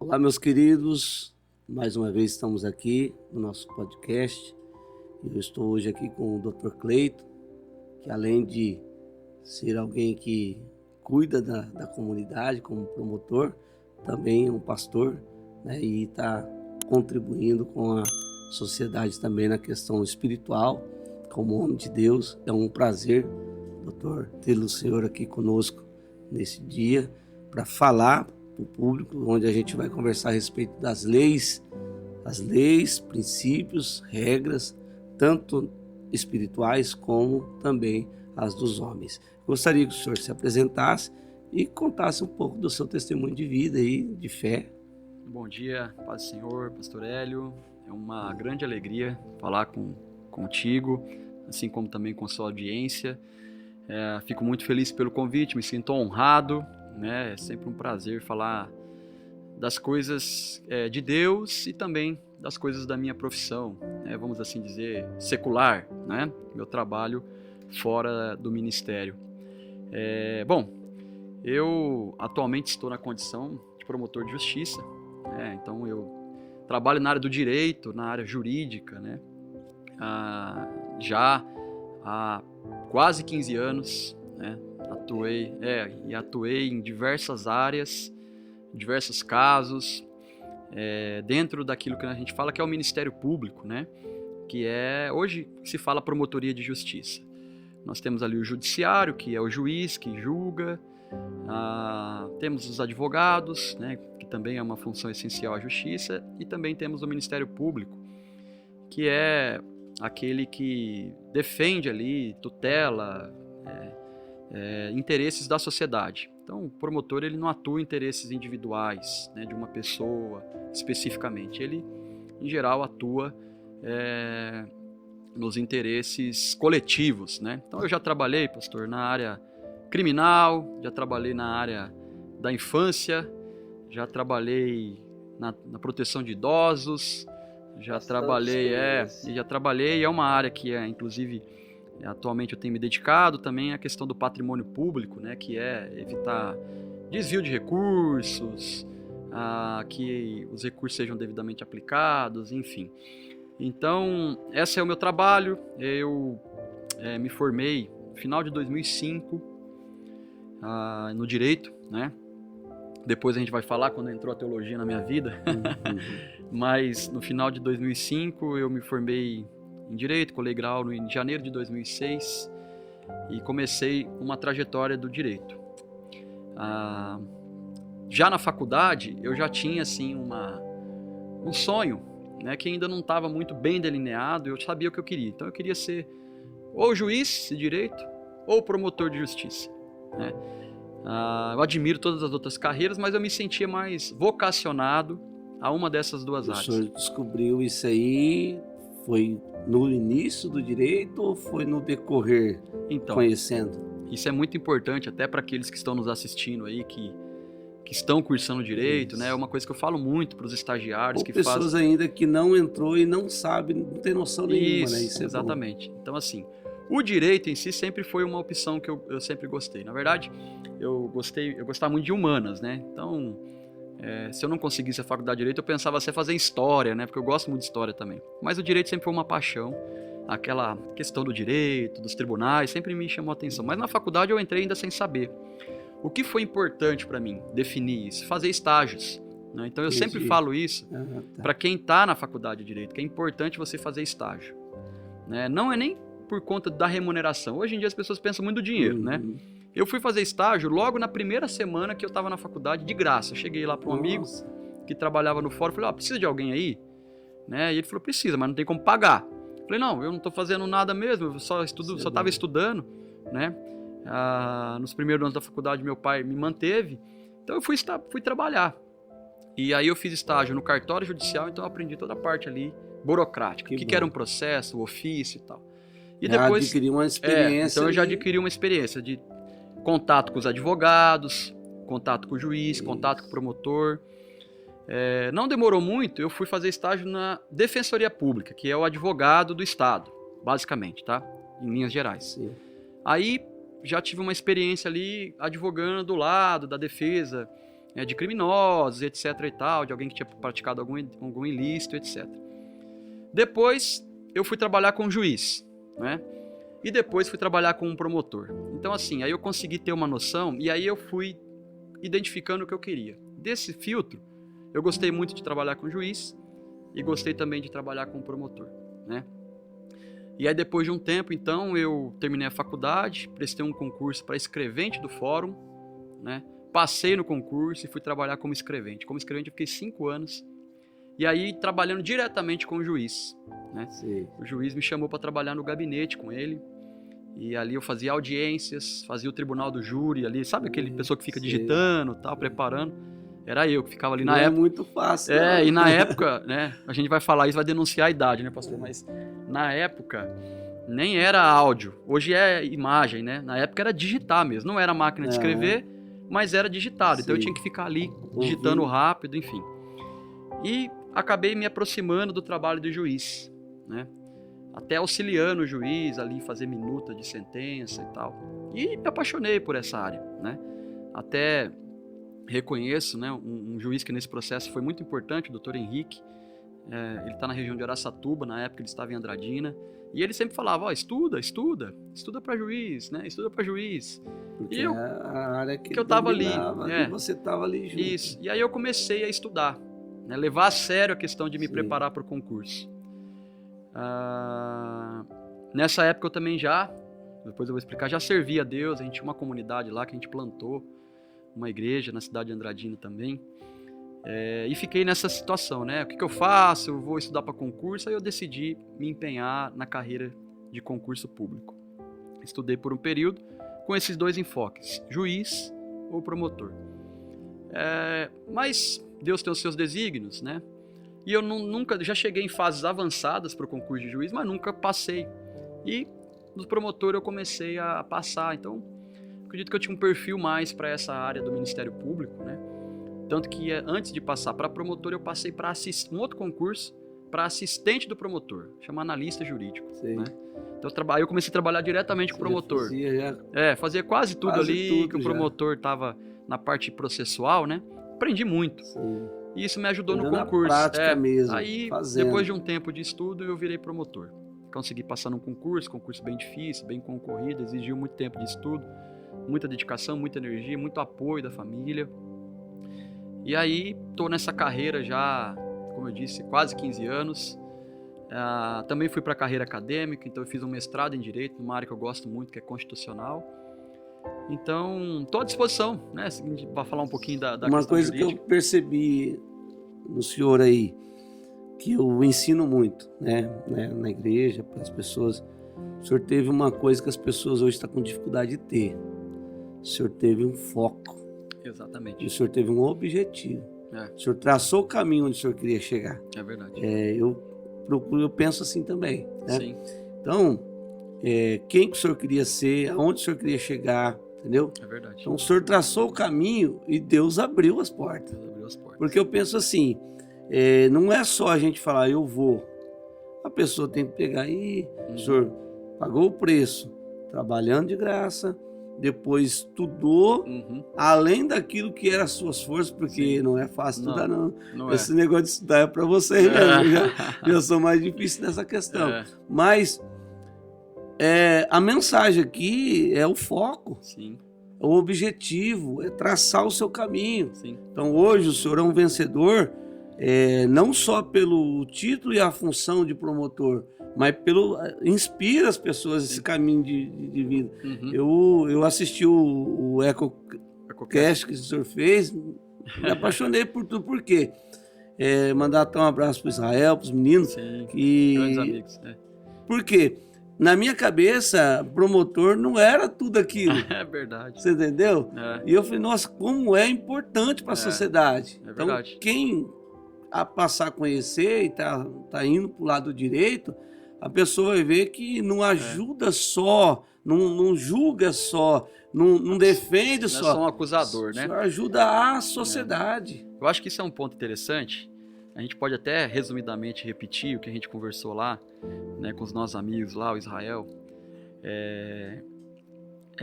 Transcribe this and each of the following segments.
Olá, meus queridos, mais uma vez estamos aqui no nosso podcast. Eu estou hoje aqui com o Dr. Cleito, que além de ser alguém que cuida da comunidade como promotor, também é um pastor, né, e está contribuindo com a sociedade também na questão espiritual, como homem de Deus. É um prazer, doutor, ter o senhor aqui conosco nesse dia para falar para o público, onde a gente vai conversar a respeito das leis, princípios, regras, tanto espirituais como também as dos homens. Gostaria que o senhor se apresentasse e contasse um pouco do seu testemunho de vida e de fé. Bom dia, paz do Senhor, pastor Hélio. É uma grande alegria falar contigo, assim como também com sua audiência. Fico muito feliz pelo convite, me sinto honrado, né? É sempre um prazer falar das coisas de Deus e também das coisas da minha profissão, né? Vamos assim dizer, secular, né? Meu trabalho fora do ministério. Bom, eu atualmente estou na condição de promotor de justiça, né? Então eu trabalho na área do direito, na área jurídica, né? Já há quase 15 anos, né? Atuei em diversas áreas, diversos casos, dentro daquilo que a gente fala que é o Ministério Público, né? Que hoje se fala promotoria de justiça. Nós temos ali o judiciário, que é o juiz que julga, temos os advogados, né, que também é uma função essencial à justiça, e também temos o Ministério Público, que é aquele que defende ali, tutela interesses da sociedade. Então, o promotor ele não atua em interesses individuais, né, de uma pessoa especificamente. Ele, em geral, atua nos interesses coletivos, né? Então, eu já trabalhei, pastor, na área criminal, já trabalhei na área da infância, já trabalhei na proteção de idosos, já trabalhei, é uma área que inclusive, atualmente eu tenho me dedicado também à questão do patrimônio público, né, que é evitar desvio de recursos, que os recursos sejam devidamente aplicados, enfim. Então, esse é o meu trabalho. Eu me formei no final de 2005 no direito, né? Depois a gente vai falar quando entrou a teologia na minha vida. Mas no final de 2005 eu me formei em direito, colei grau em janeiro de 2006 e comecei uma trajetória do direito. Já na faculdade eu já tinha assim um sonho, né, que ainda não estava muito bem delineado. Eu sabia o que eu queria. Então eu queria ser ou juiz de direito ou promotor de justiça, né? Eu admiro todas as outras carreiras, mas eu me sentia mais vocacionado a uma dessas duas áreas. O senhor descobriu isso aí, foi no início do direito ou foi no decorrer, conhecendo? Isso é muito importante até para aqueles que estão nos assistindo aí, que estão cursando direito, né? É uma coisa que eu falo muito para os estagiários. Ou pessoas ainda que não entrou e não sabe, não tem noção nenhuma, né? Isso exatamente. Bom. Então, assim, o direito em si sempre foi uma opção que eu sempre gostei. Na verdade, eu gostava muito de humanas, né? Então, se eu não conseguisse a faculdade de direito, eu pensava em fazer história, né? Porque eu gosto muito de história também. Mas o direito sempre foi uma paixão. Aquela questão do direito, dos tribunais, sempre me chamou a atenção. Mas na faculdade eu entrei ainda sem saber. O que foi importante para mim definir isso? Fazer estágios, né? Então eu sempre falo isso para quem está na faculdade de direito, que é importante você fazer estágio, né? Não é nem por conta da remuneração. Hoje em dia as pessoas pensam muito no dinheiro, né? Eu fui fazer estágio logo na primeira semana que eu estava na faculdade, de graça. Eu cheguei lá para um amigo que trabalhava no fórum, falei, precisa de alguém aí? Né? E ele falou, precisa, mas não tem como pagar. Eu falei, não, eu não estou fazendo nada mesmo, eu só estava estudando, né? Nos primeiros anos da faculdade meu pai me manteve, então eu fui trabalhar. E aí eu fiz estágio no cartório judicial, então eu aprendi toda a parte ali burocrática, o que era um processo, o ofício e tal. E depois adquiri uma experiência. Então eu já adquiri uma experiência de contato com os advogados, contato com o juiz, contato com o promotor. Não demorou muito, eu fui fazer estágio na Defensoria Pública, que é o advogado do Estado, basicamente, tá? Em linhas gerais. Sim. Aí já tive uma experiência ali advogando do lado da defesa de criminosos, etc. e tal, de alguém que tinha praticado algum ilícito, etc. Depois eu fui trabalhar com um juiz, né? E depois fui trabalhar com um promotor. Então assim, aí eu consegui ter uma noção e aí eu fui identificando o que eu queria. Desse filtro, eu gostei muito de trabalhar com juiz e gostei também de trabalhar com promotor, né? E aí depois de um tempo, então, eu terminei a faculdade, prestei um concurso para escrevente do fórum, né? Passei no concurso e fui trabalhar como escrevente. Como escrevente eu fiquei 5 anos. E aí trabalhando diretamente com o juiz, né? Sim. O juiz me chamou para trabalhar no gabinete com ele. E ali eu fazia audiências, fazia o tribunal do júri ali, sabe aquele pessoa que fica digitando, tal, preparando? Era eu que ficava ali na época. Não é muito fácil. Não. E na época, né, a gente vai falar isso, vai denunciar a idade, né, pastor? Mas na época nem era áudio, hoje é imagem, né? Na época era digitar mesmo, não era máquina de escrever, mas era digitado. Então eu tinha que ficar ali digitando rápido, enfim. E acabei me aproximando do trabalho do juiz, né? Até auxiliando o juiz ali, fazer minuta de sentença e tal. E me apaixonei por essa área, né? Até reconheço, né, um juiz que nesse processo foi muito importante, o doutor Henrique. Ele está na região de Araçatuba, na época ele estava em Andradina. E ele sempre falava, estuda para juiz, né? Estuda para juiz. Porque e eu, a área que eu estava ali. E você estava ali junto. Isso. E aí eu comecei a estudar, né? Levar a sério a questão de me preparar para o concurso. Nessa época eu também depois eu vou explicar, já servia a Deus, a gente tinha uma comunidade lá que a gente plantou, uma igreja na cidade de Andradina também, e fiquei nessa situação, né? O que eu faço? Eu vou estudar para concurso, aí eu decidi me empenhar na carreira de concurso público. Estudei por um período com esses 2 enfoques, juiz ou promotor. Mas Deus tem os seus desígnios, né? E eu nunca, já cheguei em fases avançadas para o concurso de juiz, mas nunca passei. E no promotor eu comecei a passar. Então, acredito que eu tinha um perfil mais para essa área do Ministério Público, né? Tanto que antes de passar para promotor, eu passei para um outro concurso para assistente do promotor, chama analista jurídico. Né? Então eu comecei a trabalhar diretamente com o promotor. Fazia quase tudo que o promotor estava na parte processual, né? Aprendi muito. Sim. E isso me ajudou no concurso. Prática mesmo, aí, depois de um tempo de estudo, eu virei promotor. Consegui passar num concurso bem difícil, bem concorrido, exigiu muito tempo de estudo, muita dedicação, muita energia, muito apoio da família. E aí, estou nessa carreira já, como eu disse, quase 15 anos. Também fui para a carreira acadêmica, então eu fiz um mestrado em Direito, numa área que eu gosto muito, que é constitucional. Então, estou à disposição, né, para falar um pouquinho da questão coisa jurídica. Que eu percebi no senhor aí, que eu ensino muito, né, na igreja, para as pessoas. O senhor teve uma coisa que as pessoas hoje estão com dificuldade de ter. O senhor teve um foco. Exatamente. E o senhor teve um objetivo. O senhor traçou o caminho onde o senhor queria chegar. É verdade. Eu penso assim também. Né? Sim. Então, quem que o senhor queria ser, aonde o senhor queria chegar, entendeu? É verdade. Então, o senhor traçou o caminho e Deus abriu as portas. Deus abriu as portas. Porque eu penso assim, não é só a gente falar, eu vou. A pessoa tem que pegar e o senhor pagou o preço, trabalhando de graça, depois estudou, além daquilo que eram as suas forças, porque não é fácil estudar, não. Esse negócio de estudar é para vocês mesmo. Eu sou mais difícil nessa questão. Mas a mensagem aqui é o foco. Sim. O objetivo é traçar o seu caminho. Sim. Então hoje o senhor é um vencedor, não só pelo título e a função de promotor, mas inspira as pessoas esse caminho de vida. Eu assisti o EcoCast que o senhor fez, me apaixonei por tudo. Por quê? Mandar até um abraço para Israel, para os meninos. Sim, que... grandes amigos. Por quê? Na minha cabeça, promotor não era tudo aquilo. É verdade. Você entendeu? E eu falei, nossa, como é importante para a sociedade. É verdade. Então, quem passar a conhecer e tá indo para o lado direito, a pessoa vai ver que não ajuda só, não julga só, não defende só. Não é só um acusador, né? Só ajuda a sociedade. Eu acho que isso é um ponto interessante. A gente pode até resumidamente repetir o que a gente conversou lá, né, com os nossos amigos lá, o Israel. É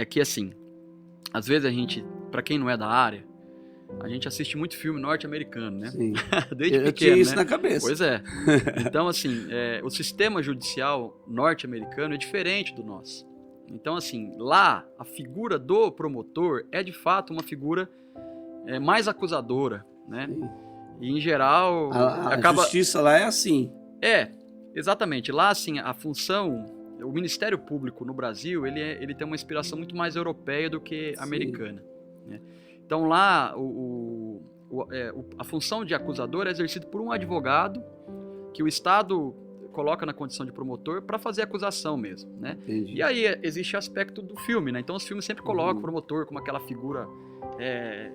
que assim, às vezes a gente, para quem não é da área, a gente assiste muito filme norte-americano, né? Sim. Desde Eu pequeno, tinha isso né? na cabeça. Pois é. Então, assim, o sistema judicial norte-americano é diferente do nosso. Então, assim, lá, a figura do promotor é, de fato, uma figura mais acusadora, né? Sim. E, em geral, A acaba... justiça lá é assim. Exatamente. Lá, assim, a função... O Ministério Público no Brasil, ele tem uma inspiração muito mais europeia do que americana, né? Então, lá, a função de acusador é exercida por um advogado que o Estado coloca na condição de promotor para fazer acusação mesmo, né? Entendi. E aí existe o aspecto do filme, né? Então os filmes sempre colocam o promotor como aquela figura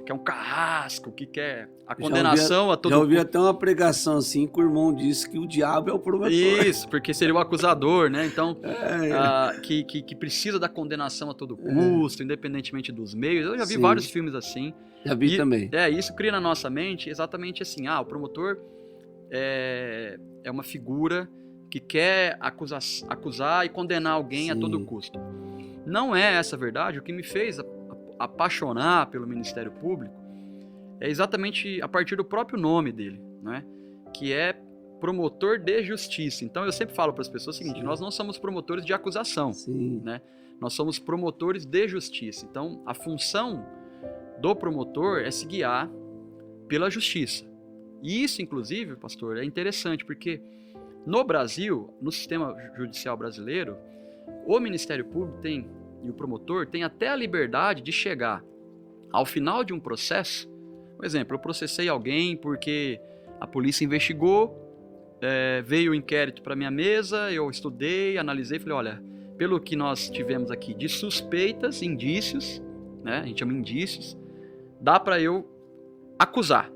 que é um carrasco, que quer a condenação a todo Já ouvi até uma pregação assim que o irmão disse que o diabo é o promotor. Isso, porque seria o acusador, né? Então, que precisa da condenação a todo custo, independentemente dos meios. Eu já vi vários filmes assim. Já vi também. Isso cria na nossa mente exatamente assim, o promotor é uma figura que quer acusar e condenar alguém a todo custo. Não é essa a verdade. O que me fez apaixonar pelo Ministério Público é exatamente a partir do próprio nome dele, né? Que é promotor de justiça. Então eu sempre falo para as pessoas o seguinte: nós não somos promotores de acusação, né? Nós somos promotores de justiça. Então a função do promotor é se guiar pela justiça. E isso, inclusive, pastor, é interessante, porque no Brasil, no sistema judicial brasileiro, o Ministério Público e o promotor tem até a liberdade de chegar ao final de um processo. Por exemplo, eu processei alguém porque a polícia investigou, veio o inquérito para minha mesa, eu estudei, analisei, falei, olha, pelo que nós tivemos aqui de suspeitas, indícios, né, a gente chama indícios, dá para eu acusar.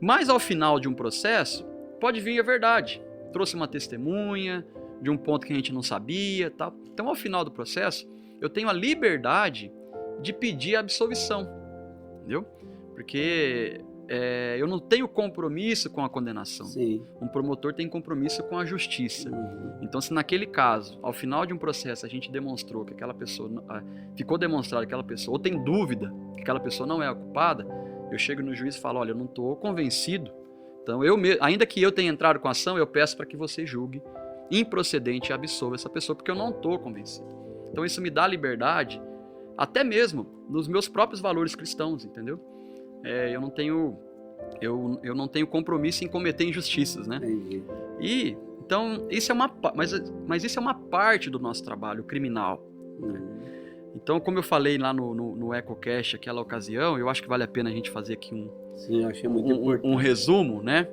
Mas ao final de um processo, pode vir a verdade. Trouxe uma testemunha de um ponto que a gente não sabia, tal. Então, ao final do processo, eu tenho a liberdade de pedir a absolvição, entendeu? Porque eu não tenho compromisso com a condenação. Sim. Um promotor tem compromisso com a justiça. Então, se naquele caso, ao final de um processo, a gente demonstrou que aquela pessoa, ficou demonstrado que aquela pessoa, ou tem dúvida que aquela pessoa não é a culpada, eu chego no juiz e falo, olha, eu não estou convencido. Então, ainda que eu tenha entrado com a ação, eu peço para que você julgue improcedente e absolva essa pessoa, porque eu não estou convencido. Então, isso me dá liberdade, até mesmo nos meus próprios valores cristãos, entendeu? Eu não tenho compromisso em cometer injustiças, né? Entendi. Então, isso mas isso é uma parte do nosso trabalho criminal, né? Então, como eu falei lá no EcoCast, aquela ocasião, eu acho que vale a pena a gente fazer aqui Sim, eu achei muito importante. Um resumo, né?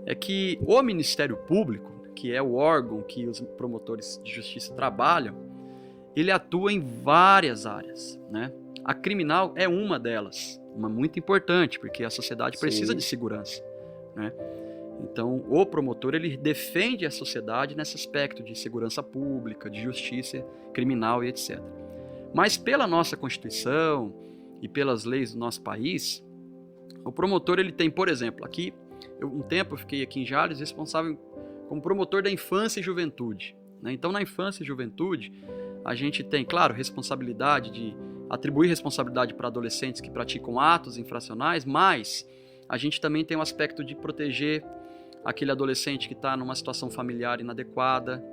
É que o Ministério Público, que é o órgão que os promotores de justiça trabalham, ele atua em várias áreas, né? A criminal é uma delas, uma muito importante, porque a sociedade precisa de segurança, né? Então, o promotor, ele defende a sociedade nesse aspecto de segurança pública, de justiça criminal e etc. Mas pela nossa Constituição e pelas leis do nosso país, o promotor, ele tem, por exemplo, aqui, um tempo eu fiquei aqui em Jales responsável como promotor da infância e juventude, né? Então, na infância e juventude, a gente tem, claro, responsabilidade de atribuir responsabilidade para adolescentes que praticam atos infracionais, mas a gente também tem um aspecto de proteger aquele adolescente que está numa situação familiar inadequada,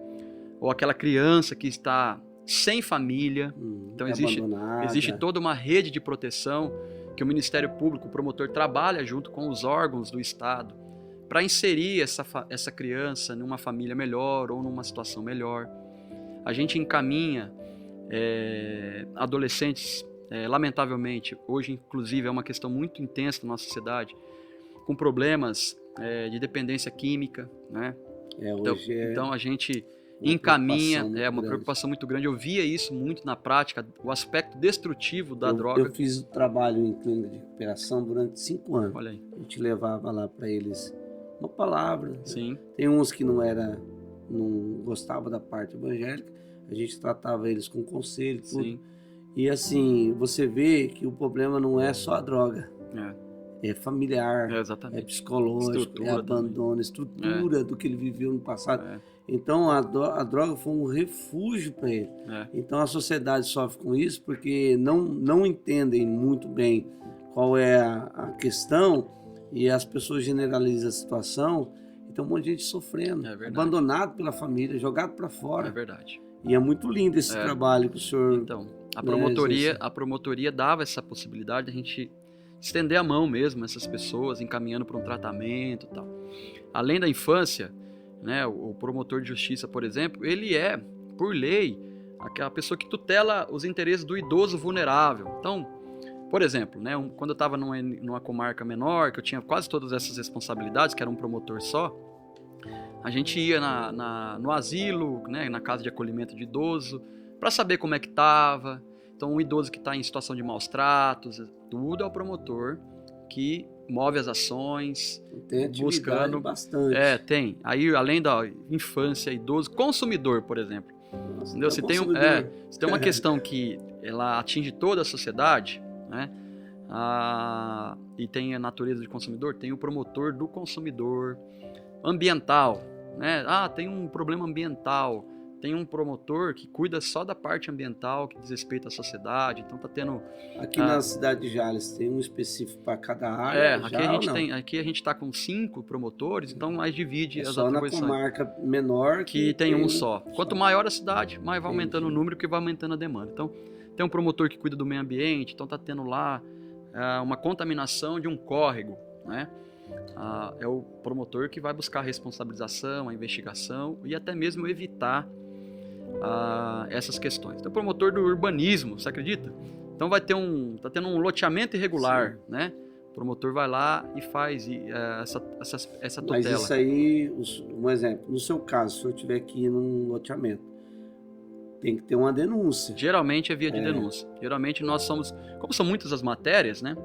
ou aquela criança que está sem família. Então existe toda uma rede de proteção que o Ministério Público, o promotor, trabalha junto com os órgãos do Estado para inserir essa criança numa família melhor ou numa situação melhor. A gente encaminha adolescentes, lamentavelmente, hoje inclusive é uma questão muito intensa na nossa sociedade, com problemas de dependência química, né? Então a gente encaminha, uma preocupação muito grande. Eu via isso muito na prática, o aspecto destrutivo da droga. Eu fiz o trabalho em clínica de recuperação durante 5 anos. Olha aí. A gente levava lá para eles uma palavra. Sim. Tem uns que não gostavam da parte evangélica, a gente tratava eles com conselho, tudo. Sim. E assim, você vê que o problema não é só a droga. É familiar, é psicológico, é abandono, estrutura do que ele viveu no passado. Então a droga foi um refúgio para ele. Então a sociedade sofre com isso porque não entendem muito bem qual é a questão, e as pessoas generalizam a situação, então um monte de gente sofrendo, abandonado pela família, jogado para fora. É verdade. E é muito lindo esse trabalho que o senhor... Então, a promotoria dava essa possibilidade de a gente estender a mão mesmo a essas pessoas, encaminhando para um tratamento e tal. Além da infância, né, o promotor de justiça, por exemplo, ele é, por lei, aquela pessoa que tutela os interesses do idoso vulnerável. Então, por exemplo, né, quando eu estava numa comarca menor, que eu tinha quase todas essas responsabilidades, que era um promotor só, a gente ia no asilo, né, na casa de acolhimento de idoso, para saber como é que estava. Então, um idoso que está em situação de maus tratos, tudo é o promotor que move as ações, tem buscando bastante. Tem. Aí, além da infância, idoso, consumidor, por exemplo. Nossa, entendeu? Se tem uma questão que ela atinge toda a sociedade, né? E tem a natureza de consumidor, tem o promotor do consumidor, ambiental, né? Tem um problema ambiental, tem um promotor que cuida só da parte ambiental, que diz respeito à sociedade. Então tá tendo... Aqui na cidade de Jales tem um específico para cada área? Aqui a gente está com 5 promotores, então mais divide as só atribuições. Só na comarca menor que tem um só. Quanto maior a cidade, mais vai aumentando o número, que vai aumentando a demanda. Então tem um promotor que cuida do meio ambiente, então tá tendo lá uma contaminação de um córrego, né? É o promotor que vai buscar a responsabilização, a investigação e até mesmo evitar essas questões. Então, o promotor do urbanismo, você acredita? Então tá tendo um loteamento irregular, né? O promotor vai lá e faz essa tutela. Mas isso aí, um exemplo, no seu caso, se eu tiver que ir num loteamento, tem que ter uma denúncia. Geralmente é via de denúncia. Geralmente nós como são muitas as matérias, né?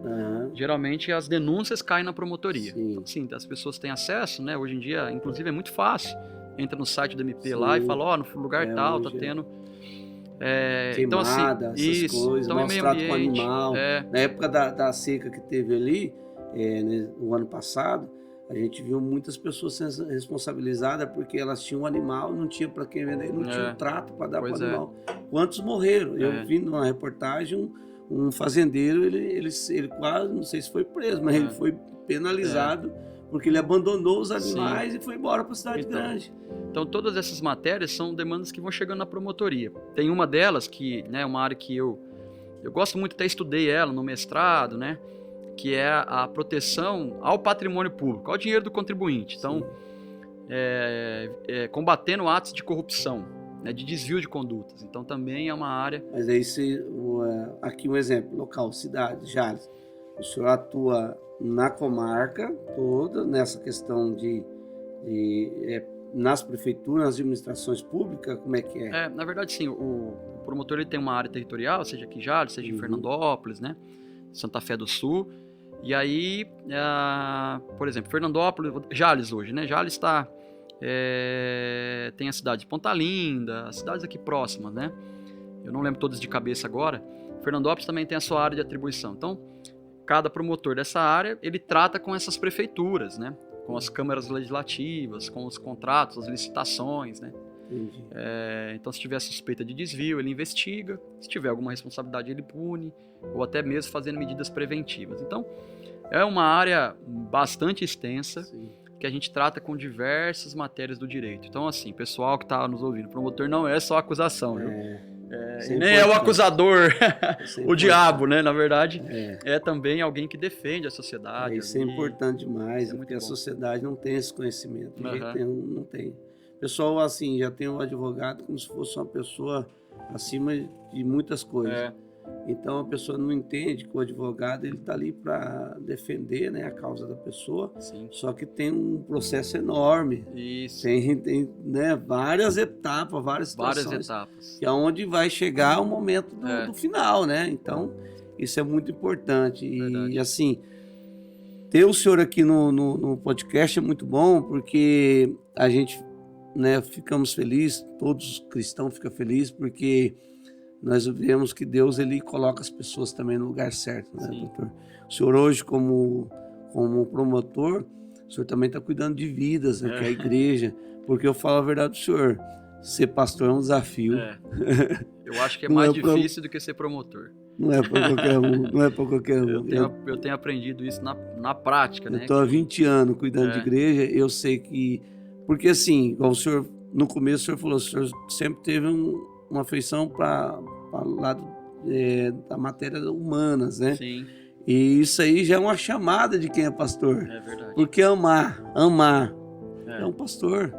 Geralmente as denúncias caem na promotoria. Então, assim, as pessoas têm acesso, né? Hoje em dia, inclusive, é muito fácil. Entra no site do MP lá e fala, no lugar tal tá tendo... queimada, então, assim, essas coisas, então, maus trato com o animal. Na época da seca que teve ali, no ano passado, a gente viu muitas pessoas sendo responsabilizadas porque elas tinham um animal, não tinha para quem vender, não tinha um trato para dar para o animal. Quantos morreram? Eu vi numa reportagem um fazendeiro, ele quase, não sei se foi preso, mas ele foi penalizado porque ele abandonou os animais e foi embora para a cidade grande. Então, todas essas matérias são demandas que vão chegando na promotoria. Tem uma delas que, né, uma área que eu gosto muito, até estudei ela no mestrado, né, que é a proteção ao patrimônio público, ao dinheiro do contribuinte. Então, combatendo atos de corrupção, né, de desvio de condutas. Então, também é uma área... Mas aí, aqui um exemplo, local, cidade, Jales. O senhor atua na comarca toda, nessa questão nas prefeituras, nas administrações públicas, como é que é? Na verdade, sim, o promotor ele tem uma área territorial, seja aqui em Jales, seja em Fernandópolis, né, Santa Fé do Sul, e aí, por exemplo, Fernandópolis, Jales hoje, né, Jales tem a cidade de Ponta Linda, as cidades aqui próximas, né, eu não lembro todas de cabeça agora. Fernandópolis também tem a sua área de atribuição, então cada promotor dessa área, ele trata com essas prefeituras, né? Com as câmaras legislativas, com os contratos, as licitações, né? Então, se tiver suspeita de desvio, ele investiga. Se tiver alguma responsabilidade, ele pune. Ou até mesmo fazendo medidas preventivas. Então, é uma área bastante extensa, que a gente trata com diversas matérias do direito. Então, assim, pessoal que está nos ouvindo, promotor não é só acusação, viu? Nem é o acusador, o diabo, né? Na verdade, é também alguém que defende a sociedade. Isso é importante demais, porque a sociedade não tem esse conhecimento. Não tem. O pessoal, assim, já tem um advogado como se fosse uma pessoa acima de muitas coisas. Então, a pessoa não entende que o advogado ele está ali para defender, né, a causa da pessoa, só que tem um processo enorme. Isso. Tem né, várias etapas, várias situações. Que é onde vai chegar o momento do final, né? Então, isso é muito importante. E, assim, ter o senhor aqui no podcast é muito bom, porque a gente, né, ficamos felizes, todos os cristãos ficam felizes, porque... nós vemos que Deus ele coloca as pessoas também no lugar certo, né, doutor? O senhor hoje, como promotor, o senhor também está cuidando de vidas, né, que é a igreja, porque eu falo a verdade do senhor, ser pastor é um desafio. Eu acho que é mais difícil do que ser promotor. Não é para qualquer um, não é para qualquer um. Eu tenho aprendido isso na prática, né? Eu estou há 20 anos cuidando de igreja, eu sei que... Porque assim, igual o senhor, no começo o senhor falou, o senhor sempre teve uma afeição para o lado da matéria humanas, né? Sim. E isso aí já é uma chamada de quem é pastor. É verdade. Porque amar é um pastor.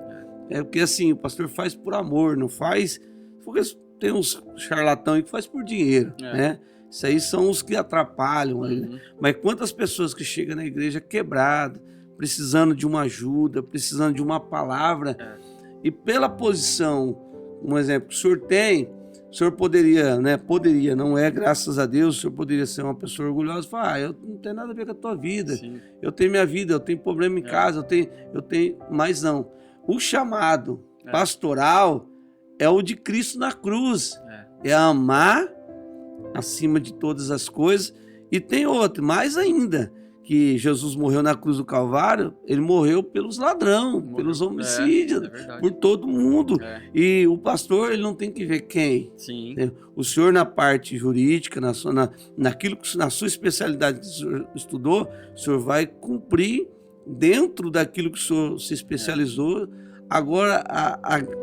É porque assim, o pastor faz por amor, não faz... Porque tem uns charlatão aí que faz por dinheiro, né? Isso aí são os que atrapalham. Mas quantas pessoas que chegam na igreja quebrado, precisando de uma ajuda, precisando de uma palavra, e pela posição, um exemplo que o senhor tem, o senhor poderia, né? Poderia, não é, graças a Deus, o senhor poderia ser uma pessoa orgulhosa e falar, eu não tenho nada a ver com a tua vida, Sim. eu tenho minha vida, eu tenho problema em casa, eu tenho, mas não. O chamado pastoral é o de Cristo na cruz, é amar acima de todas as coisas. E tem outro, mais ainda, que Jesus morreu na cruz do Calvário, ele morreu pelos ladrões, pelos homicídios, por todo mundo. E o pastor, ele não tem que ver quem. Sim. O senhor, na parte jurídica, na sua especialidade que o senhor estudou, o senhor vai cumprir dentro daquilo que o senhor se especializou. Agora,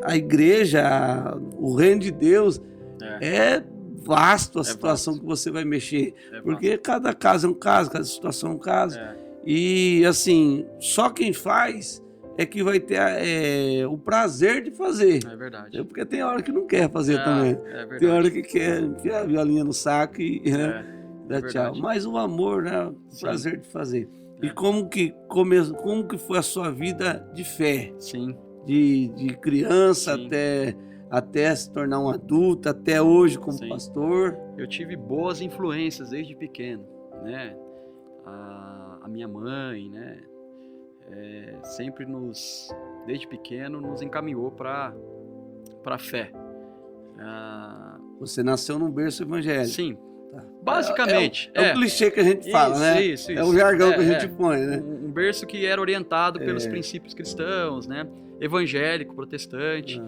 a igreja, o reino de Deus, é vasto a situação que você vai mexer. Porque cada caso é um caso, cada situação é um caso. E, assim, só quem faz é que vai ter o prazer de fazer. É verdade. Porque tem hora que não quer fazer também. Tem hora que quer enfiar a violinha no saco e dá tchau. Mas o amor, né? O prazer de fazer. E como que foi a sua vida de fé? Sim. De criança até se tornar um adulto, até hoje como pastor. Eu tive boas influências desde pequeno, né? A minha mãe, né? Sempre desde pequeno, nos encaminhou para a fé. Você nasceu num berço evangélico. Sim. Basicamente. É o clichê que a gente fala, né? Isso. É o jargão que a gente põe, né? Um berço que era orientado pelos princípios cristãos, né? Evangélico, protestante.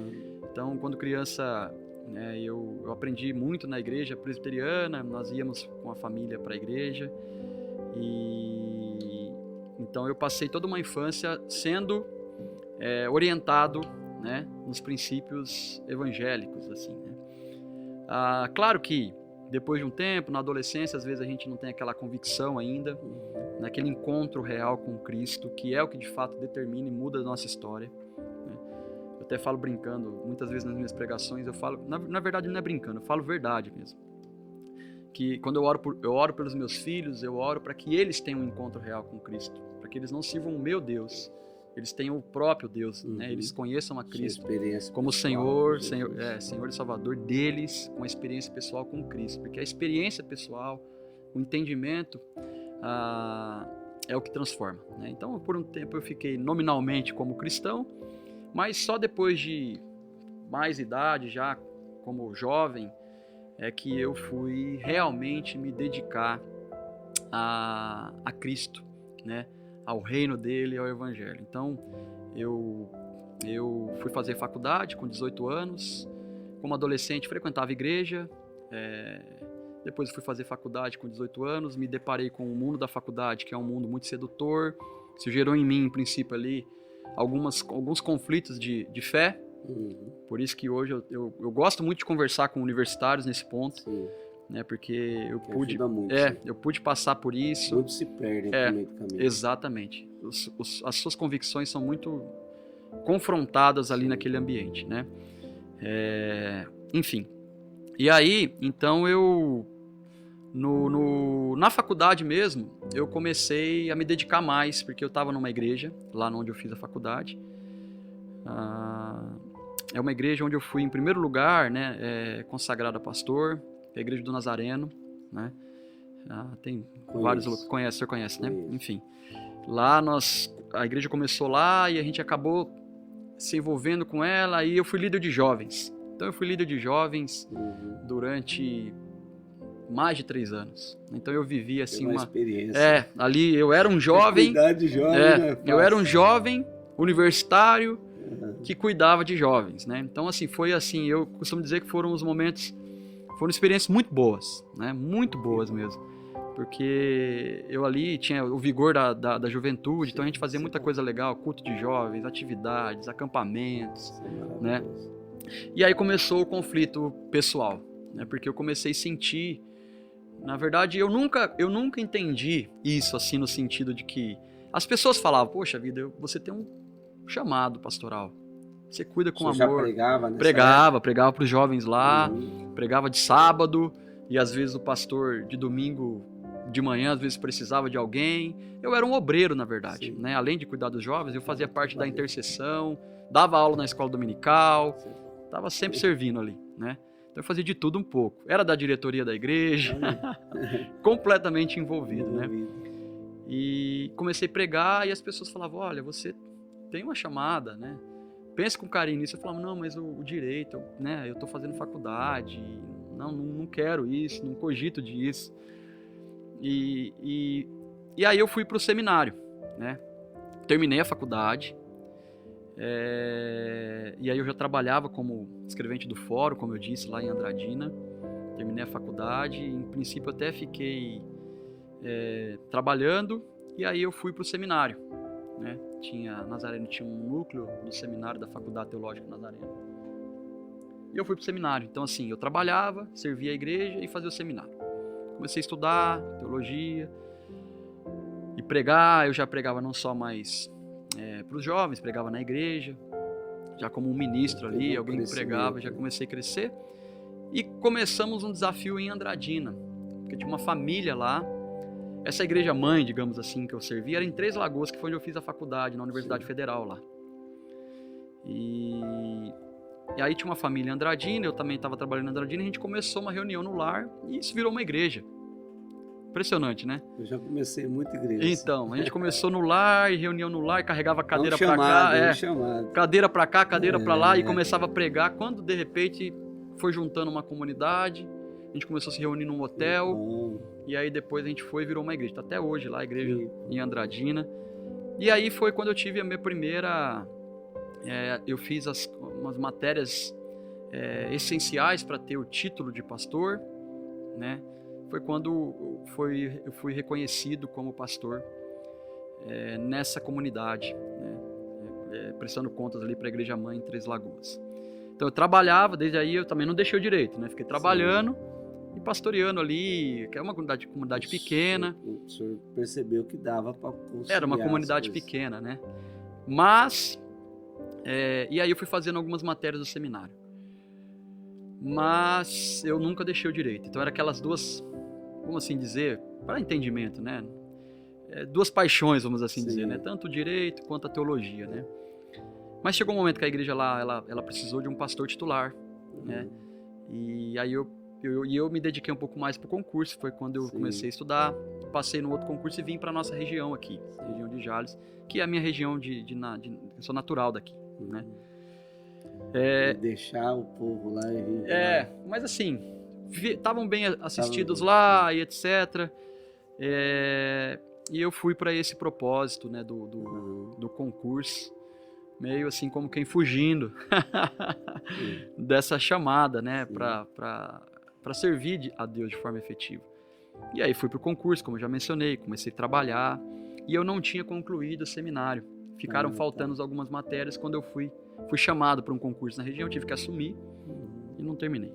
Então, quando criança, né, eu aprendi muito na igreja presbiteriana, nós íamos com a família para a igreja. E então eu passei toda uma infância sendo orientado, né, nos princípios evangélicos, assim, né? Claro que depois de um tempo, na adolescência, às vezes a gente não tem aquela convicção ainda, naquele encontro real com Cristo, que é o que de fato determina e muda a nossa história, né? Eu até falo brincando, muitas vezes nas minhas pregações, eu falo, na verdade não é brincando, eu falo verdade mesmo. Que quando eu oro pelos meus filhos, eu oro para que eles tenham um encontro real com Cristo, para que eles não sirvam o meu Deus, eles tenham o próprio Deus, né? Eles conheçam a Cristo como Senhor e Salvador deles, com a experiência pessoal com Cristo, porque a experiência pessoal, o entendimento é o que transforma, né? Então, por um tempo eu fiquei nominalmente como cristão, mas só depois de mais idade, já como jovem, é que eu fui realmente me dedicar a Cristo, né? Ao reino dele e ao evangelho. Então, eu fui fazer faculdade com 18 anos, como adolescente frequentava a igreja, depois fui fazer faculdade com 18 anos, me deparei com o mundo da faculdade, que é um mundo muito sedutor, isso gerou em mim, em princípio ali, alguns conflitos de fé, por isso que hoje eu gosto muito de conversar com universitários nesse ponto. Sim. Né, porque eu pude passar por isso. Muitos se perdem no meio do caminho. Exatamente. As suas convicções são muito confrontadas ali naquele ambiente, né? Enfim. E aí, então eu na faculdade mesmo, eu comecei a me dedicar mais, porque eu estava numa igreja, lá onde eu fiz a faculdade. É uma igreja onde eu fui, em primeiro lugar, né, consagrado a pastor, a igreja do Nazareno, né? Tem vários, o senhor conhece, né? Enfim, lá a igreja começou lá e a gente acabou se envolvendo com ela, e eu fui líder de jovens. Então eu fui líder de jovens durante mais de 3 anos. Então eu vivi assim uma experiência. Ali eu era um jovem, eu era um jovem universitário que cuidava de jovens, né? Então assim, foi assim, eu costumo dizer que foram os momentos foram experiências muito boas, né? Muito boas mesmo. Porque eu ali tinha o vigor da juventude, então a gente fazia muita coisa legal, culto de jovens, atividades, acampamentos, né? E aí começou o conflito pessoal, né? Porque eu comecei a sentir, na verdade, eu nunca entendi isso assim no sentido de que as pessoas falavam, poxa vida, você tem um chamado pastoral, você cuida com amor. Já pregava nessa época? Pregava para os jovens lá, pregava de sábado e às vezes o pastor de domingo de manhã às vezes precisava de alguém. Eu era um obreiro, na verdade, né? Além de cuidar dos jovens, eu fazia parte da intercessão, dava aula na escola dominical, estava sempre servindo ali, né? Então eu fazia de tudo um pouco. Era da diretoria da igreja, completamente envolvido, né? E comecei a pregar e as pessoas falavam, olha, você tem uma chamada, né? Pense com carinho nisso. Eu falava, não, mas o direito, né? Eu estou fazendo faculdade, não quero isso, não cogito disso. E aí eu fui para o seminário, né? Terminei a faculdade, e aí eu já trabalhava como escrevente do fórum, como eu disse, lá em Andradina. Terminei a faculdade, em princípio até fiquei trabalhando, e aí eu fui para o seminário, né? Nazareno tinha um núcleo do seminário da Faculdade Teológica Nazareno. E eu fui para o seminário. Então assim, eu trabalhava, servia a igreja e fazia o seminário. Comecei a estudar teologia e pregar. Eu já pregava não só mais para os jovens, pregava na igreja, já como um ministro ali, alguém que pregava, já comecei a crescer. E começamos um desafio em Andradina, porque tinha uma família lá. Essa igreja mãe, digamos assim, que eu servia, era em Três Lagoas, que foi onde eu fiz a faculdade, na Universidade Federal lá. E aí tinha uma família em Andradina, eu também estava trabalhando em Andradina, e a gente começou uma reunião no lar e isso virou uma igreja. Impressionante, né? Eu já comecei muita igreja. Então, a gente começou no lar, e reunião no lar, carregava a cadeira para cá, cadeira para cá, cadeira para lá, e começava a pregar. Quando de repente foi juntando uma comunidade, a gente começou a se reunir num hotel, e aí depois a gente foi e virou uma igreja. Tá até hoje lá, a igreja em Andradina. E aí foi quando eu tive a minha primeira... eu fiz umas matérias essenciais para ter o título de pastor, né? Foi quando eu fui reconhecido como pastor nessa comunidade, né? Prestando contas ali para a Igreja Mãe em Três Lagoas. Então eu trabalhava, desde aí eu também não deixei o direito, né? Fiquei trabalhando e pastoreando ali, que é uma comunidade pequena. O senhor percebeu que dava para conciliar. Era uma comunidade pequena, né? Mas... e aí eu fui fazendo algumas matérias do seminário. Mas eu nunca deixei o direito. Então eram aquelas duas, vamos assim dizer, para entendimento, né? Duas paixões, vamos assim dizer, né? Tanto o direito quanto a teologia, né? Mas chegou um momento que a igreja lá, ela precisou de um pastor titular, né? E aí eu me dediquei um pouco mais para o concurso. Foi quando eu comecei a estudar, passei no outro concurso e vim para nossa região aqui, região de Jales, que é a minha região eu sou natural daqui, né? Deixar o povo lá e vir. Mas assim, estavam bem assistidos lá e etc. E eu fui para esse propósito, né, do concurso, meio assim como quem fugindo dessa chamada, né, para servir a Deus de forma efetiva. E aí fui para o concurso, como eu já mencionei, comecei a trabalhar e eu não tinha concluído o seminário. Ficaram faltando algumas matérias. Quando eu fui chamado para um concurso na região, eu tive que assumir e não terminei.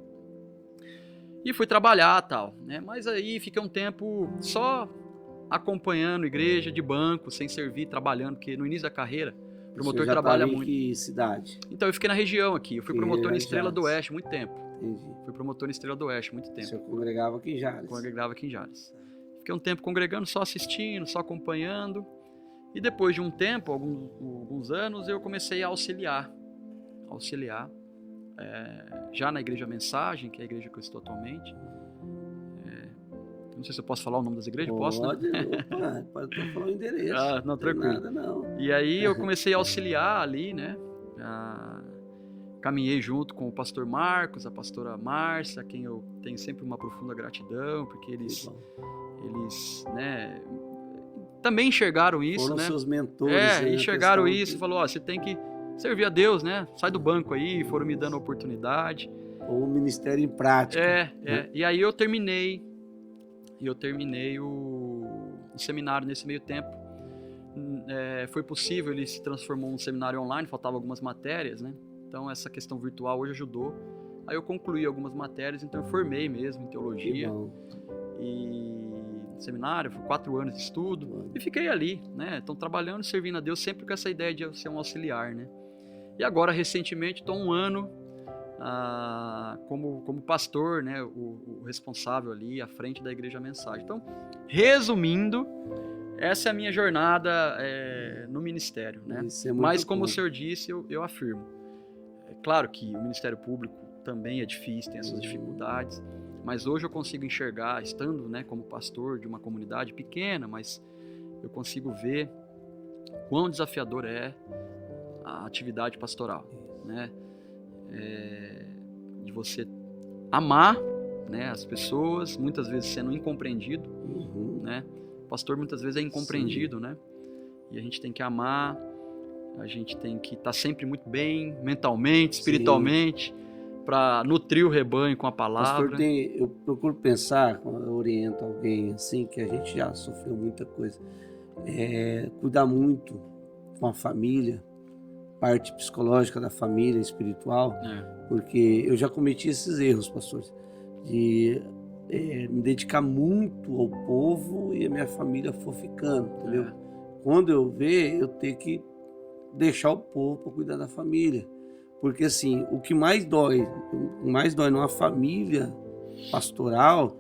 E fui trabalhar tal, né? Mas aí fiquei um tempo só acompanhando igreja de banco, sem servir, trabalhando, porque no início da carreira, o promotor trabalha muito. Que cidade? Então eu fiquei na região aqui, eu fui promotor em Estrela do Oeste muito tempo. Entendi. Fui promotor em Estrela do Oeste muito tempo. O senhor congregava aqui em Jales? Congregava aqui em Jales. Fiquei um tempo congregando, só assistindo, só acompanhando. E depois de um tempo, alguns anos, eu comecei a auxiliar já na Igreja Mensagem, que é a igreja que eu estou atualmente. Não sei se eu posso falar o nome das igrejas, posso, né? Pode falar o endereço. Não, tranquilo. Nada, não. E aí eu comecei a auxiliar ali, né? Caminhei junto com o pastor Marcos, a pastora Márcia, a quem eu tenho sempre uma profunda gratidão, porque eles né, também enxergaram isso, foram né? Seus mentores. Enxergaram isso e falou, você tem que servir a Deus, né? Sai do banco aí, foram me dando a oportunidade. o ministério em prática. Né? E aí eu terminei o seminário nesse meio tempo. Foi possível, ele se transformou num seminário online, faltavam algumas matérias, né? Então essa questão virtual hoje ajudou. Aí eu concluí algumas matérias, então eu formei mesmo em teologia. E seminário, foi 4 anos de estudo, e fiquei ali, né? Então trabalhando, servindo a Deus, sempre com essa ideia de eu ser um auxiliar, né? E agora, recentemente, estou 1 ano como pastor, né? O responsável ali à frente da Igreja Mensagem. Então, resumindo, essa é a minha jornada no ministério, né? Mas como o senhor disse, eu afirmo. É claro que o Ministério Público também é difícil, tem essas dificuldades, mas hoje eu consigo enxergar, estando, né, como pastor de uma comunidade pequena, mas eu consigo ver quão desafiador é a atividade pastoral, né? De você amar, né, as pessoas, muitas vezes sendo incompreendido, né? O pastor muitas vezes é incompreendido, sim, né? E a gente tem que amar, a gente tem que estar sempre muito bem, mentalmente, espiritualmente, para nutrir o rebanho com a palavra. Pastor, eu procuro pensar, quando eu oriento alguém assim, que a gente já sofreu muita coisa, cuidar muito com a família, parte psicológica da família, espiritual, porque eu já cometi esses erros, pastor, de me dedicar muito ao povo e a minha família for ficando, entendeu? Quando eu ver, eu tenho que deixar o povo para cuidar da família. Porque assim, o que mais dói numa família pastoral,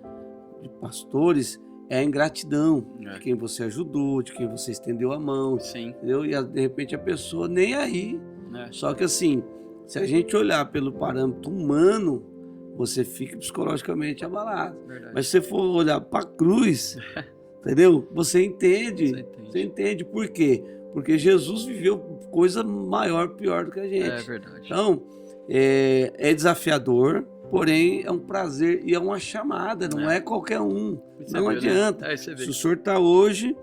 de pastores, é a ingratidão de quem você ajudou, de quem você estendeu a mão, sim, entendeu? E de repente a pessoa nem aí. Só que assim, se a gente olhar pelo parâmetro humano, você fica psicologicamente abalado. Verdade. Mas se você for olhar para a cruz, entendeu? Você entende. Você entende por quê? Porque Jesus viveu coisa maior, pior do que a gente. É verdade. Então, é desafiador, porém é um prazer e é uma chamada, não é qualquer um. Não adianta. Né? Se o senhor está hoje,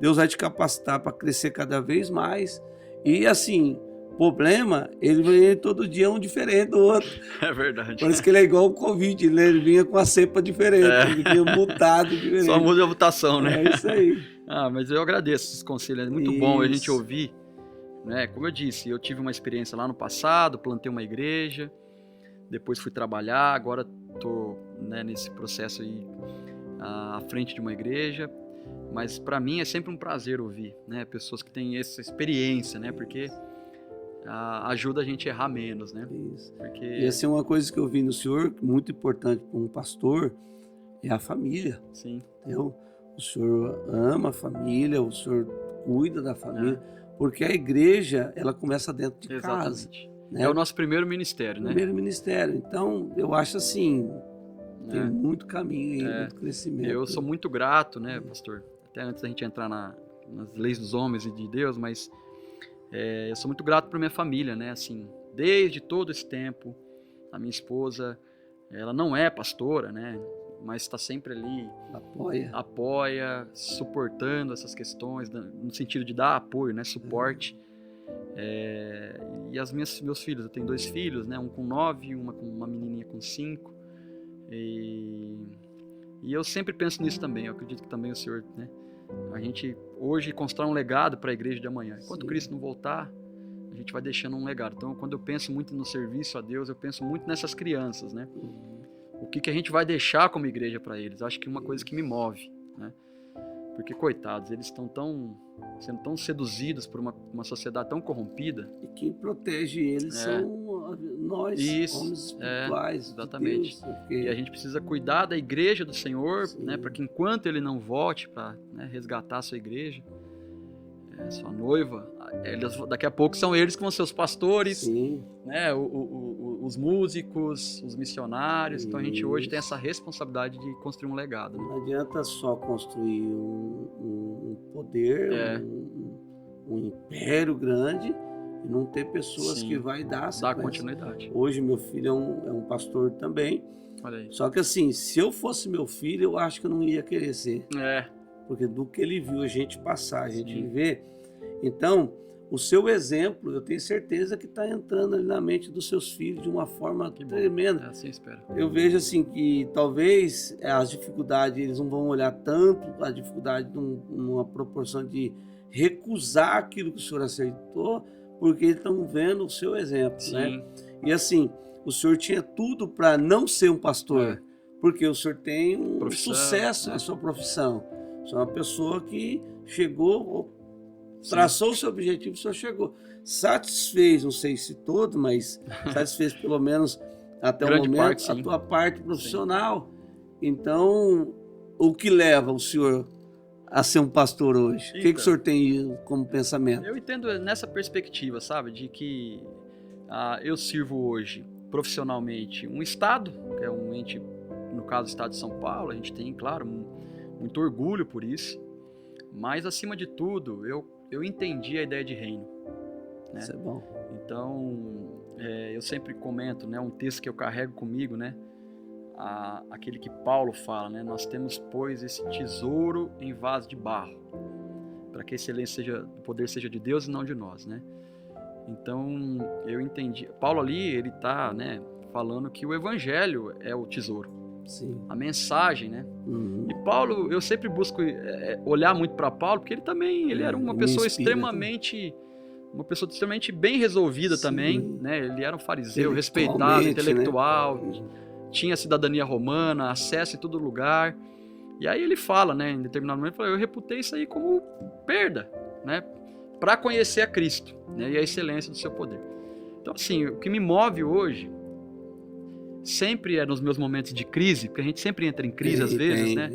Deus vai te capacitar para crescer cada vez mais. E assim, problema, ele vem todo dia um diferente do outro. É verdade. Parece que ele é igual o Covid, né? Ele vinha com a cepa diferente, ele vinha mutado diferente. Só muda a mutação, né? É isso aí. Mas eu agradeço esses conselhos, é muito bom a gente ouvir, né? Como eu disse, eu tive uma experiência lá no passado, plantei uma igreja, depois fui trabalhar, agora estou, né, nesse processo aí à frente de uma igreja, mas para mim é sempre um prazer ouvir, né, pessoas que têm essa experiência, né, porque ajuda a gente a errar menos, né? Isso. Porque... E assim, uma coisa que eu vi no senhor, muito importante para um pastor, é a família. Sim. Entendeu? O senhor ama a família, o senhor cuida da família, porque a igreja, ela começa dentro de casa. Né? É o nosso primeiro ministério, né? Primeiro ministério. Então, eu acho assim, tem muito caminho aí, muito crescimento. Eu sou muito grato, né, pastor? Até antes da gente entrar nas leis dos homens e de Deus, mas eu sou muito grato para minha família, né? Assim, desde todo esse tempo, a minha esposa, ela não é pastora, né? Mas está sempre ali, apoia, suportando essas questões, no sentido de dar apoio, né, suporte. E meus filhos, eu tenho 2 filhos, né, um com 9, uma menininha com 5. E eu sempre penso nisso também, eu acredito que também o senhor, né, a gente hoje constrói um legado para a igreja de amanhã. Enquanto Cristo não voltar, a gente vai deixando um legado. Então, quando eu penso muito no serviço a Deus, eu penso muito nessas crianças, né? O que a gente vai deixar como igreja para eles? Acho que uma coisa que me move, né? Porque, coitados, eles estão sendo tão seduzidos por uma sociedade tão corrompida. E quem protege eles são nós, homens espirituais. Exatamente. Deus, porque... E a gente precisa cuidar da igreja do Senhor, né? Para que enquanto Ele não volte para, né, resgatar a sua igreja, sua noiva, daqui a pouco são eles que vão ser os pastores, né? Os músicos, os missionários. Então a gente hoje tem essa responsabilidade de construir um legado. Né? Não adianta só construir um poder, um império grande e não ter pessoas que vai dar continuidade. Hoje meu filho é um pastor também. Olha aí. Só que assim, se eu fosse meu filho, eu acho que eu não ia querer ser. Porque do que ele viu a gente passar, a gente viver. Então, o seu exemplo, eu tenho certeza que está entrando ali na mente dos seus filhos de uma forma tremenda. Assim espero. Eu vejo assim que talvez as dificuldades, eles não vão olhar tanto a dificuldade numa proporção de recusar aquilo que o senhor aceitou, porque eles estão vendo o seu exemplo, né? E assim, o senhor tinha tudo para não ser um pastor, porque o senhor tem um sucesso na sua profissão. O senhor é uma pessoa que chegou, traçou o seu objetivo, o senhor chegou. Satisfez, não sei se todo, mas satisfez pelo menos até o momento a tua parte profissional. Então, o que leva o senhor a ser um pastor hoje? O que o senhor tem como pensamento? Eu entendo nessa perspectiva, sabe, de que eu sirvo hoje profissionalmente um estado, que é um ente, no caso do estado de São Paulo, a gente tem, claro, muito orgulho por isso, mas acima de tudo, eu entendi a ideia de reino. Né? Isso é bom. Então, eu sempre comento, né, um texto que eu carrego comigo, né, aquele que Paulo fala, né, nós temos, pois, esse tesouro em vaso de barro, para que a excelência o poder seja de Deus e não de nós, né? Então, eu entendi. Paulo ali, ele está, né, falando que o evangelho é o tesouro. Sim. A mensagem, né? E Paulo, eu sempre busco olhar muito para Paulo, porque ele era uma pessoa extremamente bem resolvida. Sim. Também, né? Ele era um fariseu, respeitado, intelectual, né? Tinha cidadania romana, acesso em todo lugar. E aí ele fala, né, em determinado momento, eu reputei isso aí como perda, né, para conhecer a Cristo, né, e a excelência do seu poder. Então, assim, o que me move hoje sempre é nos meus momentos de crise, porque a gente sempre entra em crise às vezes, né?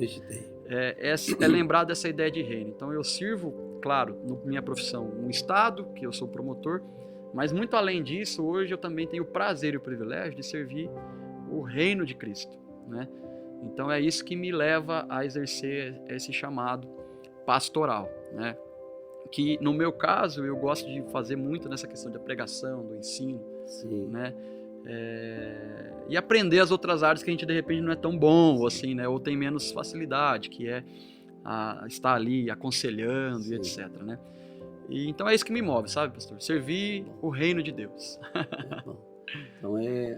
É lembrar dessa ideia de reino. Então eu sirvo, claro, na minha profissão, um estado, que eu sou promotor, mas muito além disso, hoje eu também tenho o prazer e o privilégio de servir o reino de Cristo, né? Então é isso que me leva a exercer esse chamado pastoral, né? Que no meu caso eu gosto de fazer muito nessa questão da pregação, do ensino. Sim. Né? E aprender as outras áreas que a gente de repente não é tão bom, assim, né? Ou tem menos facilidade, que é estar ali aconselhando. Sim. E etc, né? E então é isso que me move, sabe, pastor? Servir o reino de Deus. Então é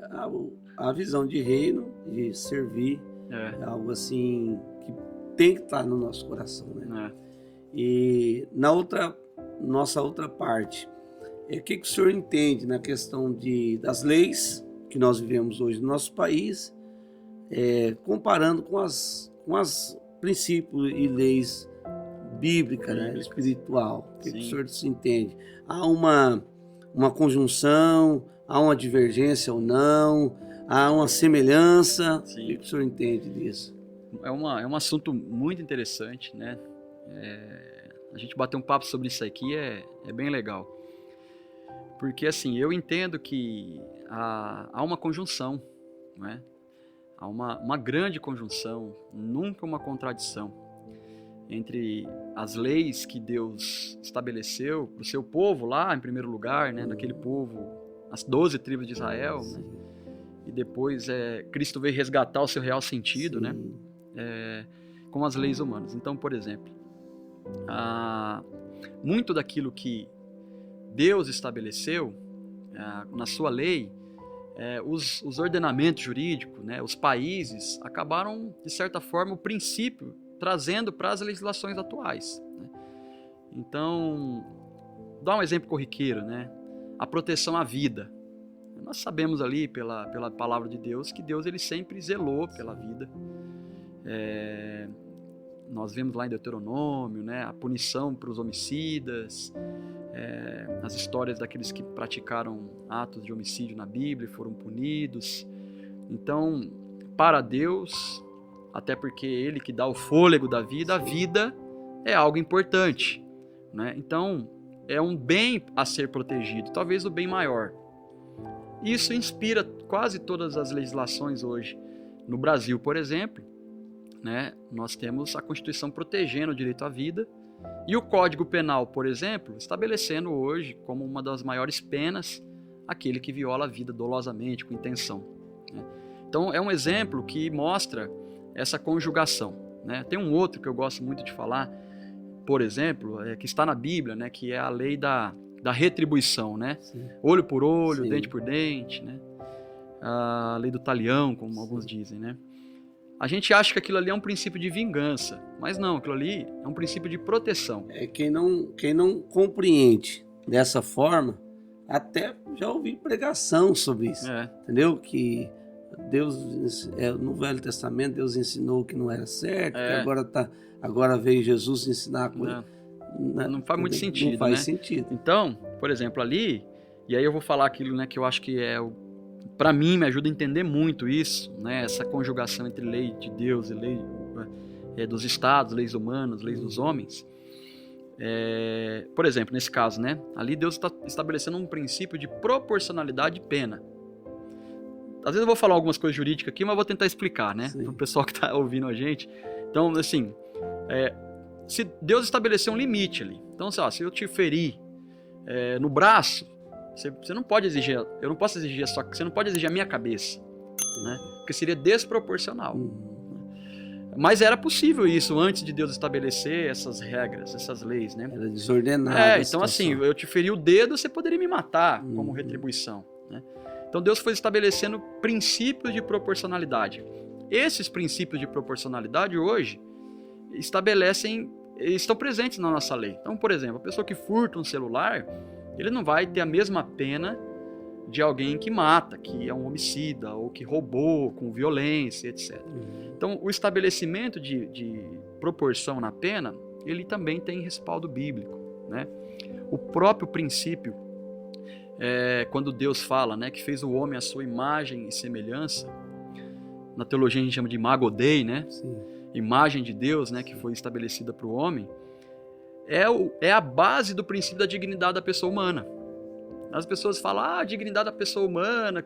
a visão de reino, de servir, é algo assim que tem que estar no nosso coração, né? E nossa outra parte, o que o senhor entende na questão das leis que nós vivemos hoje no nosso país, comparando com as princípios e leis bíblicas, né, espiritual? O que o senhor se entende? Há uma conjunção, há uma divergência ou não? Há uma semelhança? Sim. O que o senhor entende disso? É um assunto muito interessante, né? A gente bater um papo sobre isso aqui é bem legal. Porque, assim, eu entendo que há uma conjunção, né? Há uma grande conjunção, nunca uma contradição entre as leis que Deus estabeleceu para o seu povo lá, em primeiro lugar, né? Naquele povo, as 12 tribos de Israel, né? E depois Cristo veio resgatar o seu real sentido, né? Com as leis humanas. Então, por exemplo, muito daquilo que Deus estabeleceu na sua lei, os ordenamentos jurídicos, né, os países acabaram, de certa forma, o princípio trazendo para as legislações atuais, né? Então, dá um exemplo corriqueiro, né? A proteção à vida. Nós sabemos ali pela palavra de Deus que Deus ele sempre zelou pela vida. Nós vemos lá em Deuteronômio, né, a punição para os homicidas, as histórias daqueles que praticaram atos de homicídio na Bíblia e foram punidos. Então, para Deus, até porque Ele que dá o fôlego da vida, a vida é algo importante, né? Então, é um bem a ser protegido, talvez o bem maior. Isso inspira quase todas as legislações hoje. No Brasil, por exemplo, né, nós temos a Constituição protegendo o direito à vida e o Código Penal, por exemplo, estabelecendo hoje como uma das maiores penas aquele que viola a vida dolosamente, com intenção, né? Então é um exemplo que mostra essa conjugação, né? Tem um outro que eu gosto muito de falar, por exemplo, que está na Bíblia, né, que é a lei da retribuição, né? Sim. Olho por olho, Sim. dente por dente, né? A lei do talião, como alguns dizem, né? A gente acha que aquilo ali é um princípio de vingança, mas não, aquilo ali é um princípio de proteção. Quem não compreende dessa forma, até já ouvi pregação sobre isso, entendeu? Que Deus, no Velho Testamento, Deus ensinou que não era certo, que agora veio Jesus ensinar a coisa. Não faz muito sentido, Não faz né? sentido. Então, por exemplo, ali, e aí eu vou falar aquilo, né, que eu acho que para mim me ajuda a entender muito isso, né, essa conjugação entre lei de Deus e lei dos estados, leis humanas, leis dos homens. Por exemplo, nesse caso, né, ali Deus está estabelecendo um princípio de proporcionalidade de pena. Às vezes eu vou falar algumas coisas jurídicas aqui, mas eu vou tentar explicar, né, para o pessoal que está ouvindo a gente. Então, assim, se Deus estabeleceu um limite ali, então, se eu te ferir no braço, você não pode exigir, eu não posso exigir você não pode exigir a minha cabeça, né? Porque seria desproporcional. Mas era possível isso antes de Deus estabelecer essas regras, essas leis, né? Era desordenado. Então assim, eu te feri o dedo, você poderia me matar como retribuição, né? Então Deus foi estabelecendo princípios de proporcionalidade. Esses princípios de proporcionalidade hoje estão presentes na nossa lei. Então, por exemplo, a pessoa que furta um celular, ele não vai ter a mesma pena de alguém que mata, que é um homicida, ou que roubou com violência, etc. Então, o estabelecimento de proporção na pena, ele também tem respaldo bíblico, né? O próprio princípio, quando Deus fala, né, que fez o homem à sua imagem e semelhança, na teologia a gente chama de imago Dei, né? Sim. Imagem de Deus, né, que foi estabelecida para o homem, é a base do princípio da dignidade da pessoa humana. As pessoas falam, dignidade da pessoa humana,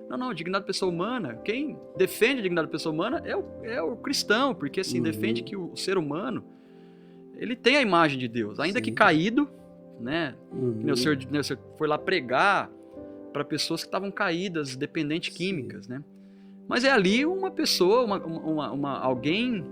Não, dignidade da pessoa humana, quem defende a dignidade da pessoa humana é o cristão, porque assim, defende que o ser humano, ele tem a imagem de Deus, ainda que caído, né? O senhor foi lá pregar para pessoas que estavam caídas, dependentes químicas, né? Mas é ali uma pessoa, alguém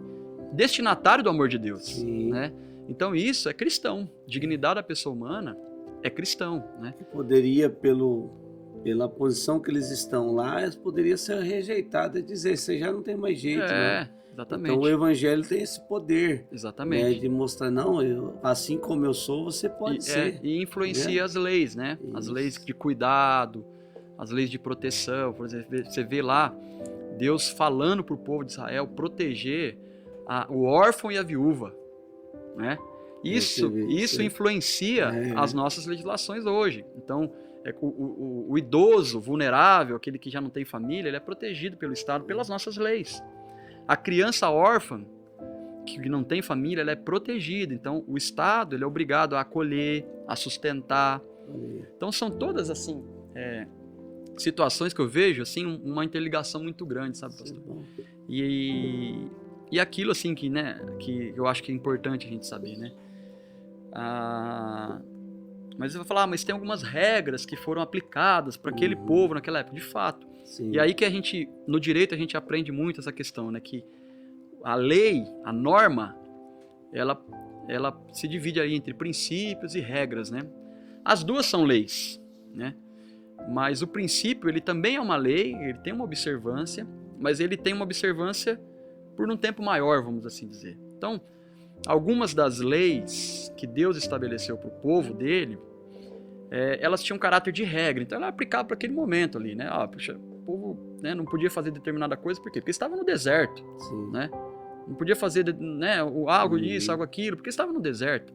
destinatário do amor de Deus, né? Então isso é cristão. Dignidade da pessoa humana é cristão, né? Poderia, pela posição que eles estão lá, poderia ser rejeitado e dizer, você já não tem mais jeito, né? Exatamente. Então o evangelho tem esse poder, exatamente, né, de mostrar, assim como eu sou, você pode ser. E influencia as leis, né? Isso. As leis de cuidado, as leis de proteção. Por exemplo, você vê lá Deus falando para o povo de Israel proteger o órfão e a viúva, né? Isso influencia as nossas legislações hoje. Então, o idoso vulnerável, aquele que já não tem família, ele é protegido pelo Estado, pelas nossas leis. A criança órfã, que não tem família, ela é protegida. Então, o Estado ele é obrigado a acolher, a sustentar. Então, são todas, assim, situações que eu vejo, assim, uma interligação muito grande, sabe, pastor? E aquilo, assim, que eu acho que é importante a gente saber, né? Mas eu vou falar, mas tem algumas regras que foram aplicadas para aquele povo naquela época, de fato. Sim. E aí que no direito a gente aprende muito essa questão, né? Que a lei, a norma, ela se divide aí entre princípios e regras, né? As duas são leis, né? Mas o princípio, ele também é uma lei, ele tem uma observância, mas ele tem uma observância por um tempo maior, vamos assim dizer. Então, algumas das leis que Deus estabeleceu para o povo dele, elas tinham caráter de regra, então ela aplicava para aquele momento ali, né? O povo, né, não podia fazer determinada coisa, por quê? Porque estava no deserto, né? Não podia fazer, né, algo disso, algo aquilo, porque estava no deserto.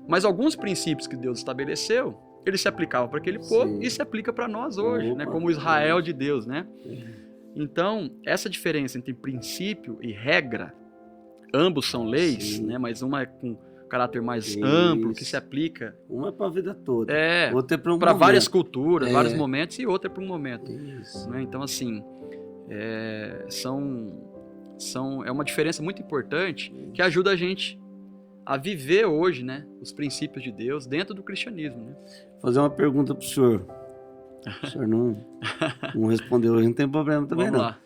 Mas alguns princípios que Deus estabeleceu, ele se aplicava para aquele povo e se aplica para nós hoje, né? Como o Israel de Deus, né? Então, essa diferença entre princípio e regra, ambos são leis, né? Mas uma é com caráter mais amplo, que se aplica. Uma é para a vida toda. Outra é para várias culturas, vários momentos, e outra é para um momento. Né? Então, assim, é uma diferença muito importante que ajuda a gente a viver hoje, né, os princípios de Deus dentro do cristianismo. Né? Vou fazer uma pergunta para o senhor. O senhor não respondeu hoje, não tem problema também. Vamos lá.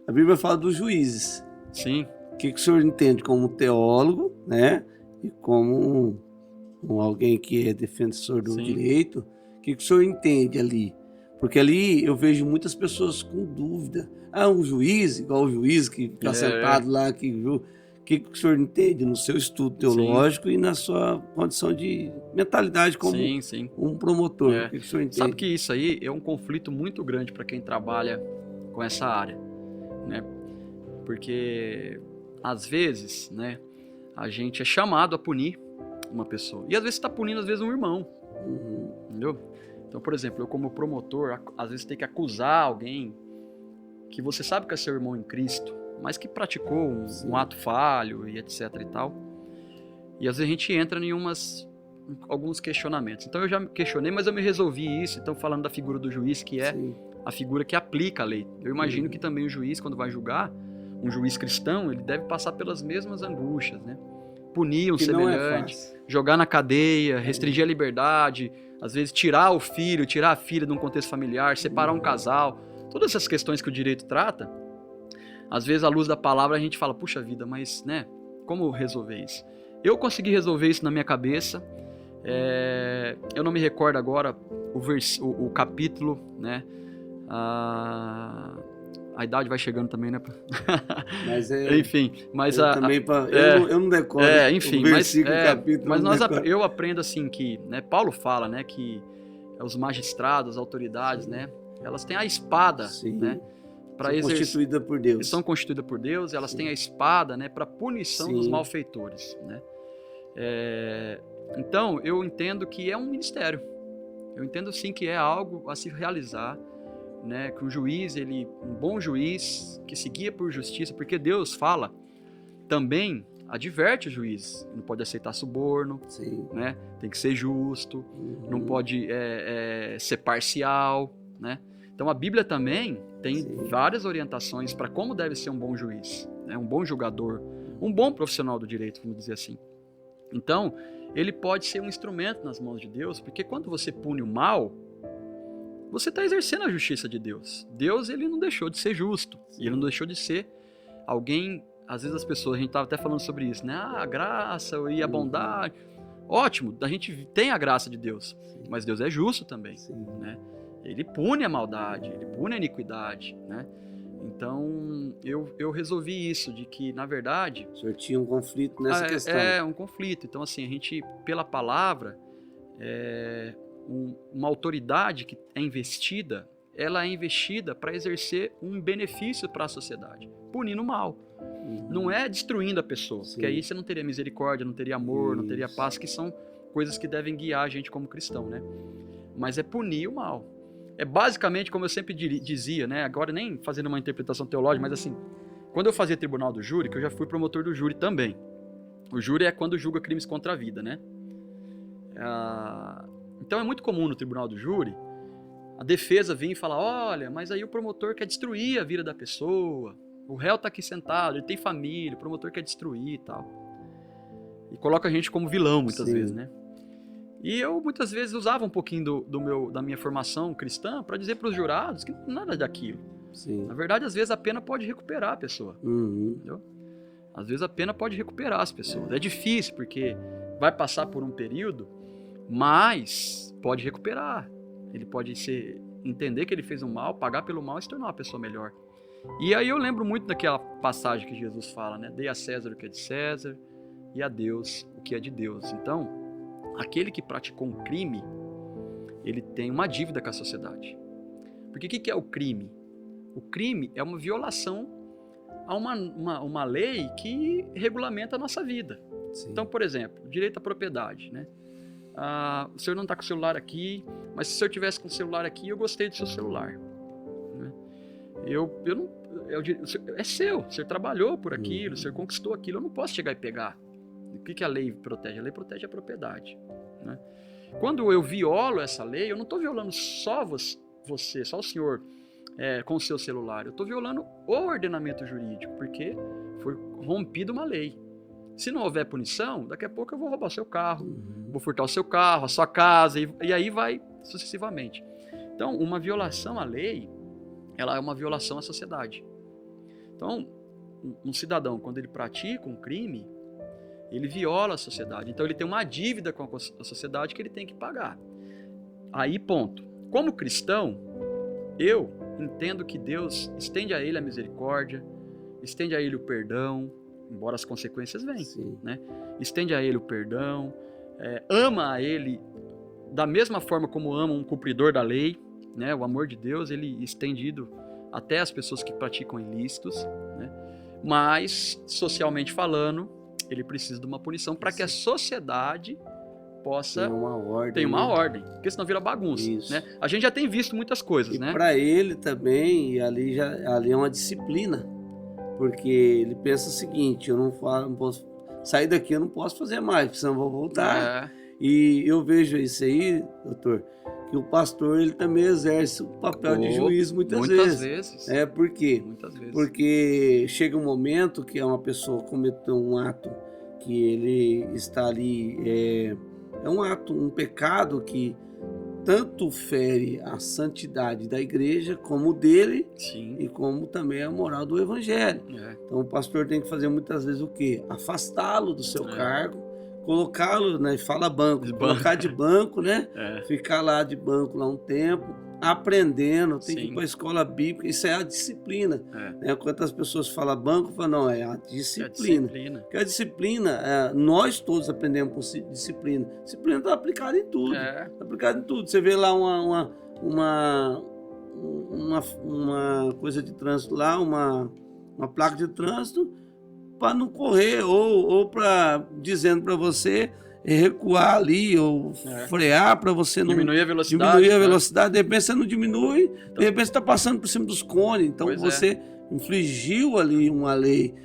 A Bíblia fala dos juízes. Sim. O que o senhor entende como teólogo, né? E como alguém que é defensor do Sim. direito, o que o senhor entende ali? Porque ali eu vejo muitas pessoas com dúvida. Ah, um juiz, igual o juiz que fica sentado lá, que viu. O que o senhor entende no seu estudo teológico e na sua condição de mentalidade como Sim. um promotor? É. O que o senhor entende? Sabe que isso aí é um conflito muito grande para quem trabalha com essa área, né? Porque às vezes, né, a gente é chamado a punir uma pessoa. E às vezes você está punindo, às vezes, um irmão. Entendeu? Então, por exemplo, eu como promotor, às vezes tem que acusar alguém que você sabe que é seu irmão em Cristo, mas que praticou um ato falho e etc e tal. E às vezes a gente entra em alguns questionamentos. Então eu já me questionei, mas eu me resolvi isso. Então falando da figura do juiz, que é a figura que aplica a lei. Eu imagino que também o juiz, quando vai julgar, um juiz cristão, ele deve passar pelas mesmas angústias, né? Punir um semelhante, jogar na cadeia, restringir a liberdade, às vezes tirar o filho, tirar a filha de um contexto familiar, separar um casal. Todas essas questões que o direito trata, às vezes à luz da palavra a gente fala, puxa vida, mas né, como resolver isso? Eu consegui resolver isso na minha cabeça. Eu não me recordo agora o capítulo, né? A idade vai chegando também, né? Mas enfim, mas eu não decoro. Enfim, o versículo, capítulo. Mas eu aprendo assim que, né? Paulo fala, né? Que os magistrados, as autoridades, né? Elas têm a espada, né? São constituídas por Deus. São constituídas por Deus. Elas têm a espada, né? Para punição dos malfeitores, né? Então eu entendo que é um ministério. Eu entendo sim que é algo a se realizar. Né, que um juiz, um bom juiz que se guia por justiça, porque Deus fala também, adverte o juiz, não pode aceitar suborno, né, tem que ser justo, não pode ser parcial, né? Então a Bíblia também tem várias orientações para como deve ser um bom juiz, né, um bom julgador, um bom profissional do direito, vamos dizer assim. Então ele pode ser um instrumento nas mãos de Deus, porque quando você pune o mal, você está exercendo a justiça de Deus. Deus, ele não deixou de ser justo. E ele não deixou de ser alguém... Às vezes as pessoas, a gente estava até falando sobre isso, né? A graça e a bondade. Ótimo, a gente tem a graça de Deus. Mas Deus é justo também, né? Ele pune a maldade, ele pune a iniquidade, né? Então, eu resolvi isso, de que, na verdade... O senhor tinha um conflito nessa questão. Um conflito. Então, assim, a gente, pela palavra... uma autoridade que é investida, ela é investida para exercer um benefício para a sociedade, punindo o mal. Não é destruindo a pessoa, porque aí você não teria misericórdia, não teria amor, não teria paz, que são coisas que devem guiar a gente como cristão, né? Mas é punir o mal. É basicamente, como eu sempre dizia, né? Agora nem fazendo uma interpretação teológica, mas assim, quando eu fazia tribunal do júri, que eu já fui promotor do júri também. O júri é quando julga crimes contra a vida, né? Então é muito comum no tribunal do júri a defesa vir e falar, olha, mas aí o promotor quer destruir a vida da pessoa, o réu está aqui sentado, ele tem família, o promotor quer destruir e tal. E coloca a gente como vilão muitas vezes, né? E eu muitas vezes usava um pouquinho da minha formação cristã para dizer para os jurados que nada daquilo. Na verdade, às vezes a pena pode recuperar a pessoa. Entendeu? Às vezes a pena pode recuperar as pessoas. É difícil porque vai passar por um período, mas pode recuperar. Ele pode entender que ele fez um mal, pagar pelo mal e se tornar uma pessoa melhor. E aí eu lembro muito daquela passagem que Jesus fala, né? Dê a César o que é de César e a Deus o que é de Deus. Então, aquele que praticou um crime, ele tem uma dívida com a sociedade. Porque o que é o crime? O crime é uma violação a uma lei que regulamenta a nossa vida. Então, por exemplo, direito à propriedade, né? O senhor não está com o celular aqui, mas se o senhor tivesse com o celular aqui, eu gostei do seu celular. Né? É seu, o senhor trabalhou por aquilo, o senhor conquistou aquilo, eu não posso chegar e pegar. O que a lei protege? A lei protege a propriedade. Né? Quando eu violo essa lei, eu não estou violando só você, só o senhor com o seu celular, eu estou violando o ordenamento jurídico, porque foi rompida uma lei. Se não houver punição, daqui a pouco eu vou roubar o seu carro, vou furtar o seu carro, a sua casa, e aí vai sucessivamente. Então, uma violação à lei, ela é uma violação à sociedade. Então, um cidadão, quando ele pratica um crime, ele viola a sociedade. Então ele tem uma dívida com a sociedade que ele tem que pagar. Aí, ponto. Como cristão, eu entendo que Deus estende a ele a misericórdia, estende a ele o perdão, embora as consequências venham, né? Estende a ele o perdão, ama a ele da mesma forma como ama um cumpridor da lei, né? O amor de Deus, ele é estendido até as pessoas que praticam ilícitos, né? Mas, socialmente falando, ele precisa de uma punição para que a sociedade possa ter uma ordem, porque senão vira bagunça, né? A gente já tem visto muitas coisas, né? E para ele também, ali é uma disciplina, porque ele pensa o seguinte: eu não posso sair daqui, eu não posso fazer mais, porque senão eu vou voltar. E eu vejo isso aí, doutor, que o pastor ele também exerce o papel de juiz muitas vezes. Por quê? Muitas vezes. Porque chega um momento que uma pessoa cometeu um ato que ele está ali, é um ato, um pecado que tanto fere a santidade da igreja como o dele. Sim. E como também a moral do evangelho. Então o pastor tem que fazer muitas vezes o quê? Afastá-lo do seu cargo, colocá-lo, né? Fala banco, colocar de banco, né? Ficar lá de banco lá um tempo, aprendendo, tem que ir para a escola bíblica, isso é a disciplina. Né? Quantas pessoas falam banco, falam, não, é a disciplina. Porque a disciplina, nós todos aprendemos com disciplina. Disciplina está aplicada em tudo. Está aplicada em tudo. Você vê lá uma coisa de trânsito lá, uma placa de trânsito, para não correr, ou dizendo para você recuar ali, ou frear para você não diminuir a velocidade. De repente você não diminui, então, de repente você está passando por cima dos cones, então você infligiu ali uma lei.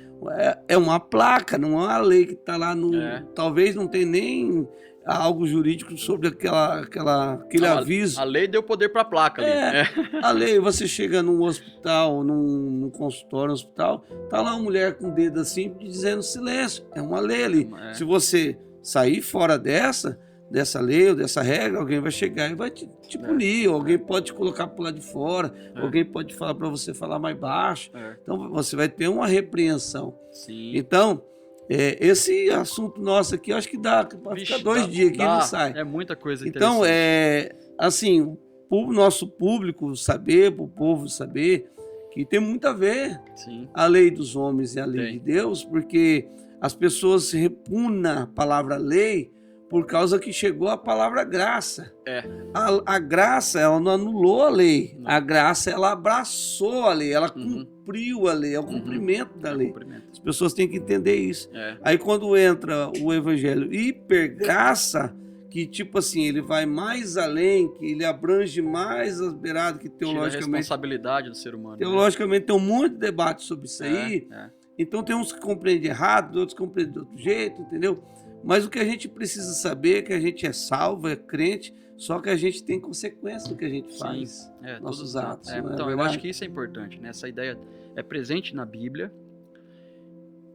É uma placa, não é uma lei que está lá no... Talvez não tenha nem algo jurídico sobre aquele aviso. A lei deu poder para a placa ali. A lei, você chega num hospital, num consultório, no hospital, tá lá uma mulher com o dedo assim, dizendo silêncio. É uma lei ali. Se você sair fora dessa lei ou dessa regra, alguém vai chegar e vai te punir, ou alguém pode te colocar por lá de fora, alguém pode falar para você falar mais baixo. Então você vai ter uma repreensão. Sim. Então, esse assunto nosso aqui, eu acho que dá para ficar 2 dias aqui e não sai. É muita coisa interessante. Então, assim, o nosso público saber, para o povo saber, que tem muito a ver a lei dos homens e a lei de Deus, porque as pessoas repugnam a palavra lei por causa que chegou a palavra graça. A graça, ela não anulou a lei. Não. A graça, ela abraçou a lei, ela cumpriu a lei, é o cumprimento da lei. As pessoas têm que entender isso. Aí quando entra o evangelho hipergraça, que tipo assim, ele vai mais além, que ele abrange mais as beiradas que teologicamente... Tira a responsabilidade do ser humano. Teologicamente tem um monte de debate sobre isso aí. Então tem uns que compreendem errado, outros que compreendem de outro jeito, entendeu? Mas o que a gente precisa saber é que a gente é salvo, é crente, só que a gente tem consequência do que a gente faz, nossos atos. Então, eu acho que isso é importante, né? Essa ideia é presente na Bíblia,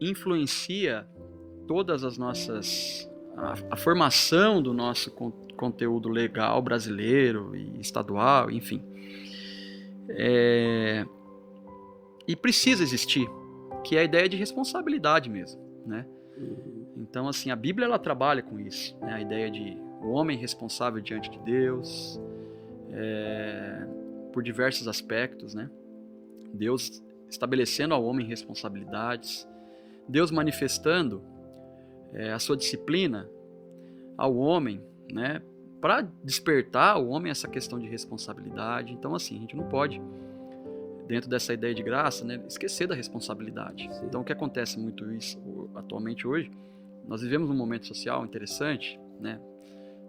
influencia todas as nossas... a formação do nosso conteúdo legal brasileiro e estadual, enfim. E precisa existir, que é a ideia de responsabilidade mesmo, né? Então, assim, a Bíblia ela trabalha com isso, né? A ideia de o homem responsável diante de Deus, por diversos aspectos, né? Deus estabelecendo ao homem responsabilidades, Deus manifestando a sua disciplina ao homem, né? Para despertar ao homem essa questão de responsabilidade. Então, assim, a gente não pode, dentro dessa ideia de graça, né, esquecer da responsabilidade. Sim. Então, o que acontece muito isso atualmente hoje, nós vivemos um momento social interessante, né,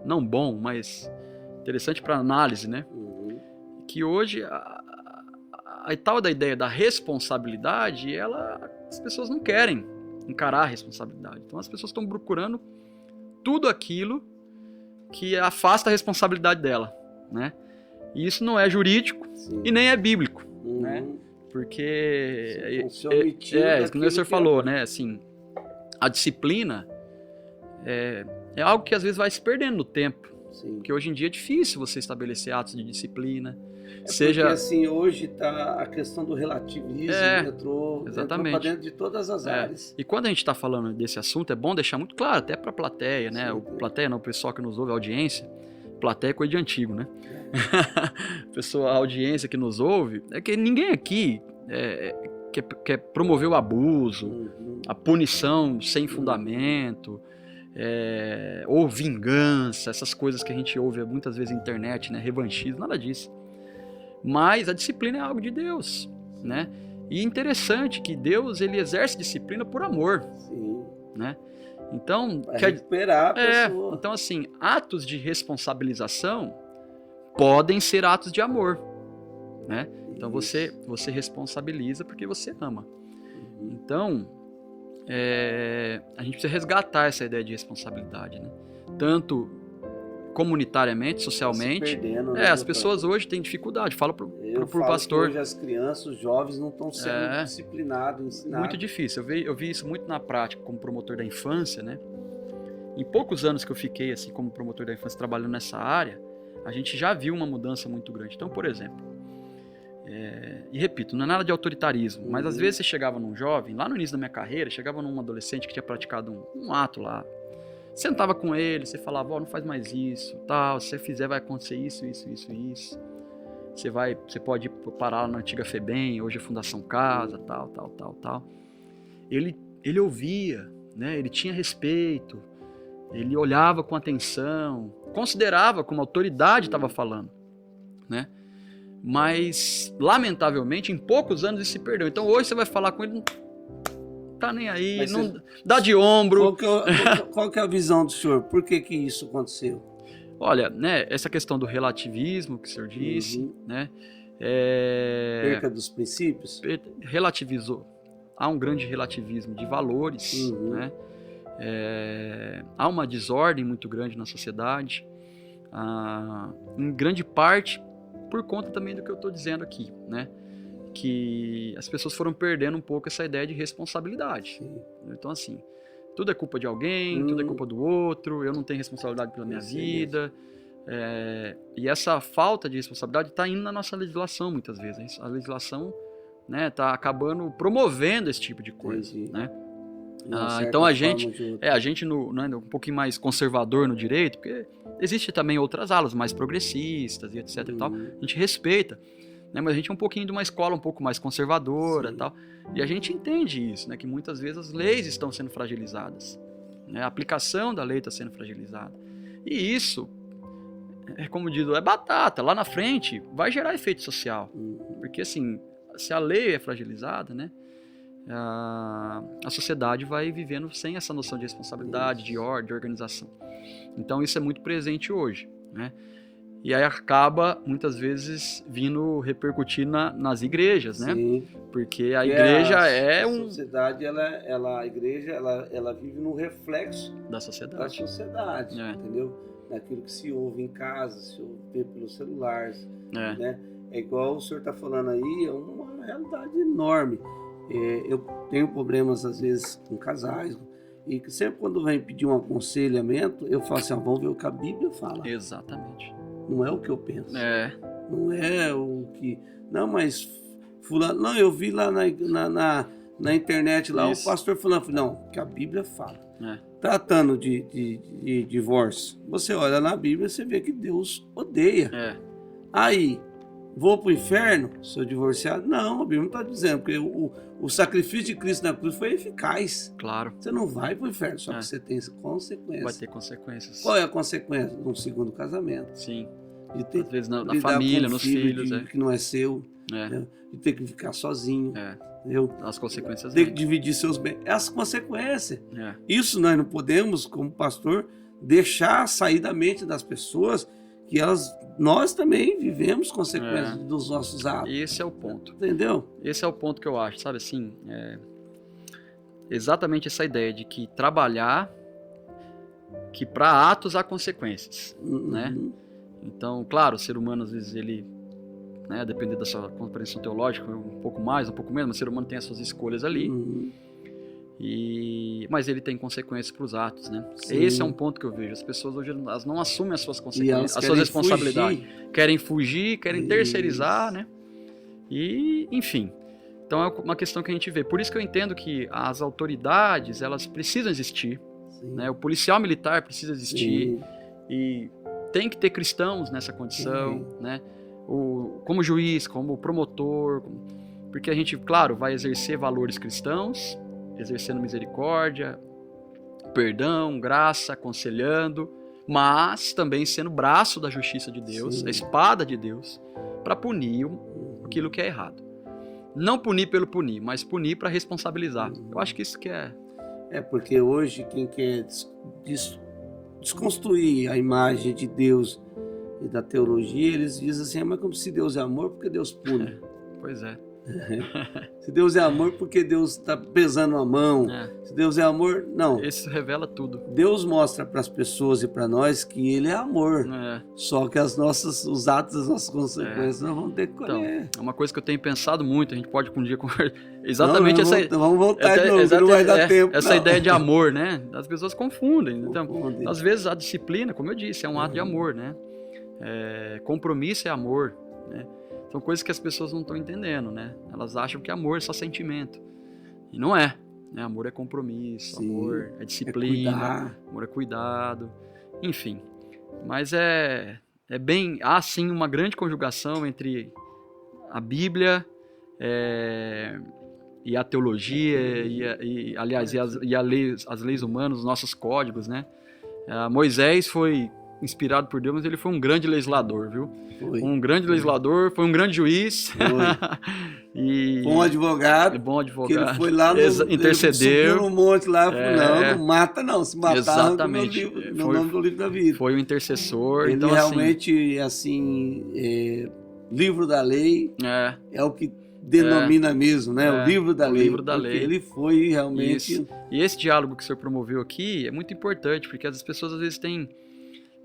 não bom, mas interessante para análise, né, que hoje a tal da ideia da responsabilidade, as pessoas não querem encarar a responsabilidade. Então, as pessoas estão procurando tudo aquilo que afasta a responsabilidade dela, né? E isso não é jurídico e nem é bíblico, né? Porque como o senhor falou, né? Assim, a disciplina é algo que às vezes vai se perdendo no tempo, Sim. Porque hoje em dia é difícil você estabelecer atos de disciplina. Porque assim, hoje tá a questão do relativismo entrou para dentro de todas as áreas. E quando a gente está falando desse assunto, é bom deixar muito claro, até para a plateia, né? Sim, Plateia não, o pessoal que nos ouve, a audiência. Plateia é coisa de antigo, né? A audiência que nos ouve, é que ninguém aqui quer promover o abuso, a punição sem fundamento, ou vingança, essas coisas que a gente ouve muitas vezes na internet, né? Revanchismo, nada disso. Mas a disciplina é algo de Deus, né? E interessante que Deus, ele exerce disciplina por amor. Sim. Né? Então, recuperar a pessoa. Então, assim, atos de responsabilização podem ser atos de amor, né? Então você responsabiliza porque você ama. Então, a gente precisa resgatar essa ideia de responsabilidade, né? Tanto comunitariamente, socialmente. Perdendo, as pessoas hoje têm dificuldade. Falo pro pastor. Hoje as crianças, os jovens não estão sendo disciplinados, ensinados. Muito difícil. Eu vi isso muito na prática como promotor da infância, né? Em poucos anos que eu fiquei assim como promotor da infância trabalhando nessa área, a gente já viu uma mudança muito grande. Então, por exemplo, e repito, não é nada de autoritarismo, mas às vezes você chegava num jovem, lá no início da minha carreira, chegava num adolescente que tinha praticado um ato lá, sentava com ele, você falava, não faz mais isso, tal, se você fizer vai acontecer isso. Você pode parar na antiga FEBEM, hoje é Fundação Casa, tal. Ele ouvia, né? Ele tinha respeito, ele olhava com atenção, considerava como a autoridade estava falando, né? Mas, lamentavelmente, em poucos anos isso se perdeu. Então hoje você vai falar com ele, tá nem aí, dá de ombro. Qual que é a visão do senhor? Por que isso aconteceu? Olha, né, essa questão do relativismo que o senhor disse, né? Perca dos princípios? Relativizou. Há um grande relativismo de valores, né? Há uma desordem muito grande na sociedade, em grande parte por conta também do que eu estou dizendo aqui, né? Que as pessoas foram perdendo um pouco essa ideia de responsabilidade. Sim. Então, assim, tudo é culpa de alguém, tudo é culpa do outro, eu não tenho responsabilidade pela minha vida. E essa falta de responsabilidade está indo na nossa legislação, muitas vezes. A legislação está acabando promovendo esse tipo de coisa. Né? Então, a gente um pouquinho mais conservador no direito, porque existe também outras alas mais progressistas e etc. E tal, a gente respeita. Mas a gente é um pouquinho de uma escola um pouco mais conservadora e tal. E a gente entende isso, né? Que muitas vezes as leis estão sendo fragilizadas. Né? A aplicação da lei está sendo fragilizada. E isso, como diz, é batata. Lá na frente vai gerar efeito social. Porque assim, se a lei é fragilizada, né? A sociedade vai vivendo sem essa noção de responsabilidade, de ordem, de organização. Então isso é muito presente hoje, né? E aí acaba, muitas vezes, vindo repercutir nas igrejas, né? Sim. Porque a igreja a sociedade, a igreja vive no reflexo da sociedade. Entendeu? Daquilo que se ouve em casa, se ouve pelos celulares, né? É igual o senhor está falando aí, é uma realidade enorme. Eu tenho problemas, às vezes, com casais, e sempre quando vem pedir um aconselhamento, eu falo assim, vamos ver o que a Bíblia fala. Exatamente. Não é o que eu penso. Não é o que... Não, mas fulano... Não, eu vi lá na internet lá, o pastor falando, não, que a Bíblia fala. Tratando de divórcio, você olha na Bíblia, você vê que Deus odeia. Aí, vou pro inferno, sou divorciado? Não, a Bíblia não está dizendo, porque o sacrifício de Cristo na cruz foi eficaz. Claro. Você não vai pro inferno, só que você tem consequências. Vai ter consequências. Qual é a consequência? Um segundo casamento. Sim. De ter, às vezes na família, nos filhos. Que não é seu. De ter que ficar sozinho. Entendeu? As consequências. Ter que dividir seus bens. As consequências. Isso nós não podemos, como pastor, deixar sair da mente das pessoas que nós também vivemos consequências dos nossos atos. Esse é o ponto. Entendeu? Esse é o ponto que eu acho, sabe assim? Exatamente essa ideia de que trabalhar, que para atos há consequências, né? Então, claro, o ser humano, às vezes, ele, né, dependendo da sua compreensão teológica, um pouco mais, um pouco menos, mas o ser humano tem as suas escolhas ali. Mas ele tem consequências para os atos, né? Sim. Esse é um ponto que eu vejo. As pessoas hoje elas não assumem as suas E consequências, elas as suas querem responsabilidades. fugir. Querem fugir, querem Isso. terceirizar, né? E, enfim. Então é uma questão que a gente vê. Por isso que eu entendo que as autoridades, elas precisam existir, Sim. né? O policial militar precisa existir. Sim. E tem que ter cristãos nessa condição, né? Como juiz, como promotor, porque a gente, claro, vai exercer valores cristãos, exercendo misericórdia, perdão, graça, aconselhando, mas também sendo braço da justiça de Deus, Sim. a espada de Deus, para punir aquilo que é errado. Não punir pelo punir, mas punir para responsabilizar. Eu acho que isso que é... Porque hoje quem quer desconstruir a imagem de Deus e da teologia, eles dizem assim, mas como se Deus é amor, porque Deus pune? Pois é. Se Deus é amor, porque Deus está pesando a mão? Se Deus é amor, não. Isso revela tudo. Deus mostra para as pessoas e para nós que Ele é amor. Só que os atos, as nossas consequências, nós vamos ter que colher. Então, é uma coisa que eu tenho pensado muito. A gente pode um dia conversar. Exatamente não, essa. Vamos voltar de novo, não vai dar tempo. Essa ideia de amor, né? As pessoas confundem. Então, Confundem. às vezes a disciplina, como eu disse, é um ato de amor, né? Compromisso é amor, né? São coisas que as pessoas não estão entendendo, né? Elas acham que amor é só sentimento. E não é. Né? Amor é compromisso, Sim, amor é disciplina, amor é cuidado, enfim. Mas há sim uma grande conjugação entre a Bíblia e a teologia, as leis humanas, os nossos códigos, né? Moisés foi inspirado por Deus, mas ele foi um grande legislador, viu? Um grande legislador, foi um grande juiz. Foi um advogado. Bom advogado. Que ele foi lá, intercedeu. Ele subiu no monte lá, não mata não, se matar exatamente. No nome do livro da vida. Foi o intercessor. Ele então, realmente, livro da lei é o que denomina mesmo, né? O livro da lei. Livro da lei. Ele foi realmente... Isso. E esse diálogo que o senhor promoveu aqui é muito importante, porque as pessoas às vezes têm...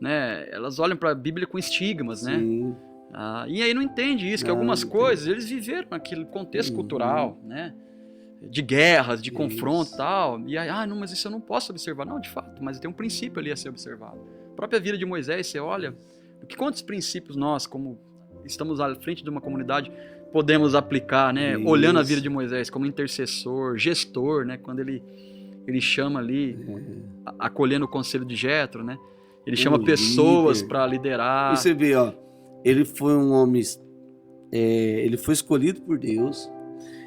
Né, elas olham para a Bíblia com estigmas, Sim. né? E aí não entende isso, que algumas coisas eles viveram naquele contexto cultural, né? De guerras, de confronto e tal. E aí, não, mas isso eu não posso observar. Não, de fato, mas tem um princípio ali a ser observado. A própria vida de Moisés, você olha, quantos princípios nós, como estamos à frente de uma comunidade, podemos aplicar, né? Isso. Olhando a vida de Moisés como intercessor, gestor, né? Quando ele chama ali, acolhendo o conselho de Jetro, né? Ele chama pessoas para liderar. E você vê, ele foi um homem, ele foi escolhido por Deus,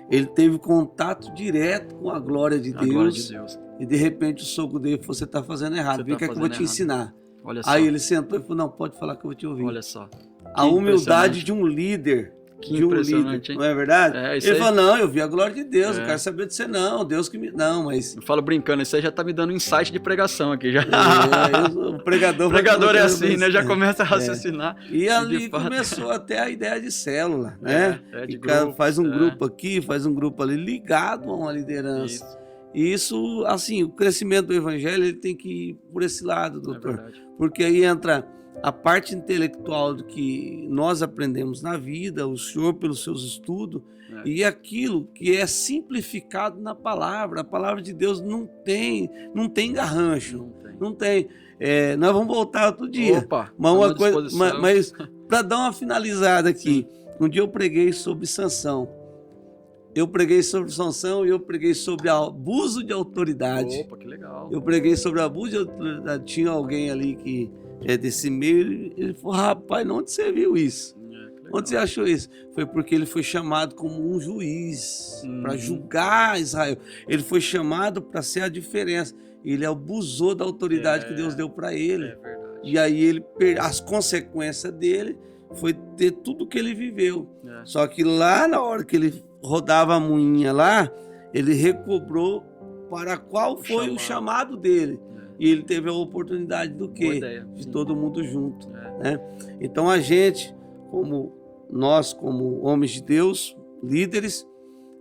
ele teve contato direto com a glória de Deus, e de repente o sogro dele falou, você está fazendo errado, vem cá que eu vou te ensinar. Olha só. Aí ele sentou e falou, não, pode falar que eu vou te ouvir. Olha só. A humildade de um líder. Que impressionante, hein? Não é verdade? Ele falou, não, eu vi a glória de Deus, não quero saber de você não, Deus que me... Não, mas... Eu falo brincando, isso aí já tá me dando um insight de pregação aqui, já. O pregador... O pregador é assim, né? Já começa a raciocinar. E ali começou até a ideia de célula, né? De grupo, faz um grupo aqui, faz um grupo ali, ligado a uma liderança. E isso, assim, o crescimento do evangelho, ele tem que ir por esse lado, doutor. Porque aí entra... a parte intelectual do que nós aprendemos na vida, o senhor pelos seus estudos, e aquilo que é simplificado na palavra. A palavra de Deus não tem garrancho, não tem. Nós vamos voltar outro dia. Opa, mas uma coisa, mas para dar uma finalizada aqui, um dia eu preguei sobre Sansão. Eu preguei sobre Sansão e eu preguei sobre abuso de autoridade. Opa, que legal. Eu preguei sobre abuso de autoridade. Tinha alguém ali que desse meio, ele falou, rapaz, onde você viu isso? Onde você achou isso? Foi porque ele foi chamado como um juiz para julgar Israel. Ele foi chamado para ser a diferença. Ele abusou da autoridade que Deus deu para ele. E aí as consequências dele foi ter tudo que ele viveu. Só que lá na hora que ele rodava a moinha lá, ele recobrou para qual foi o chamado dele. E ele teve a oportunidade do quê? De todo mundo junto. Né? Então a gente, nós como homens de Deus, líderes,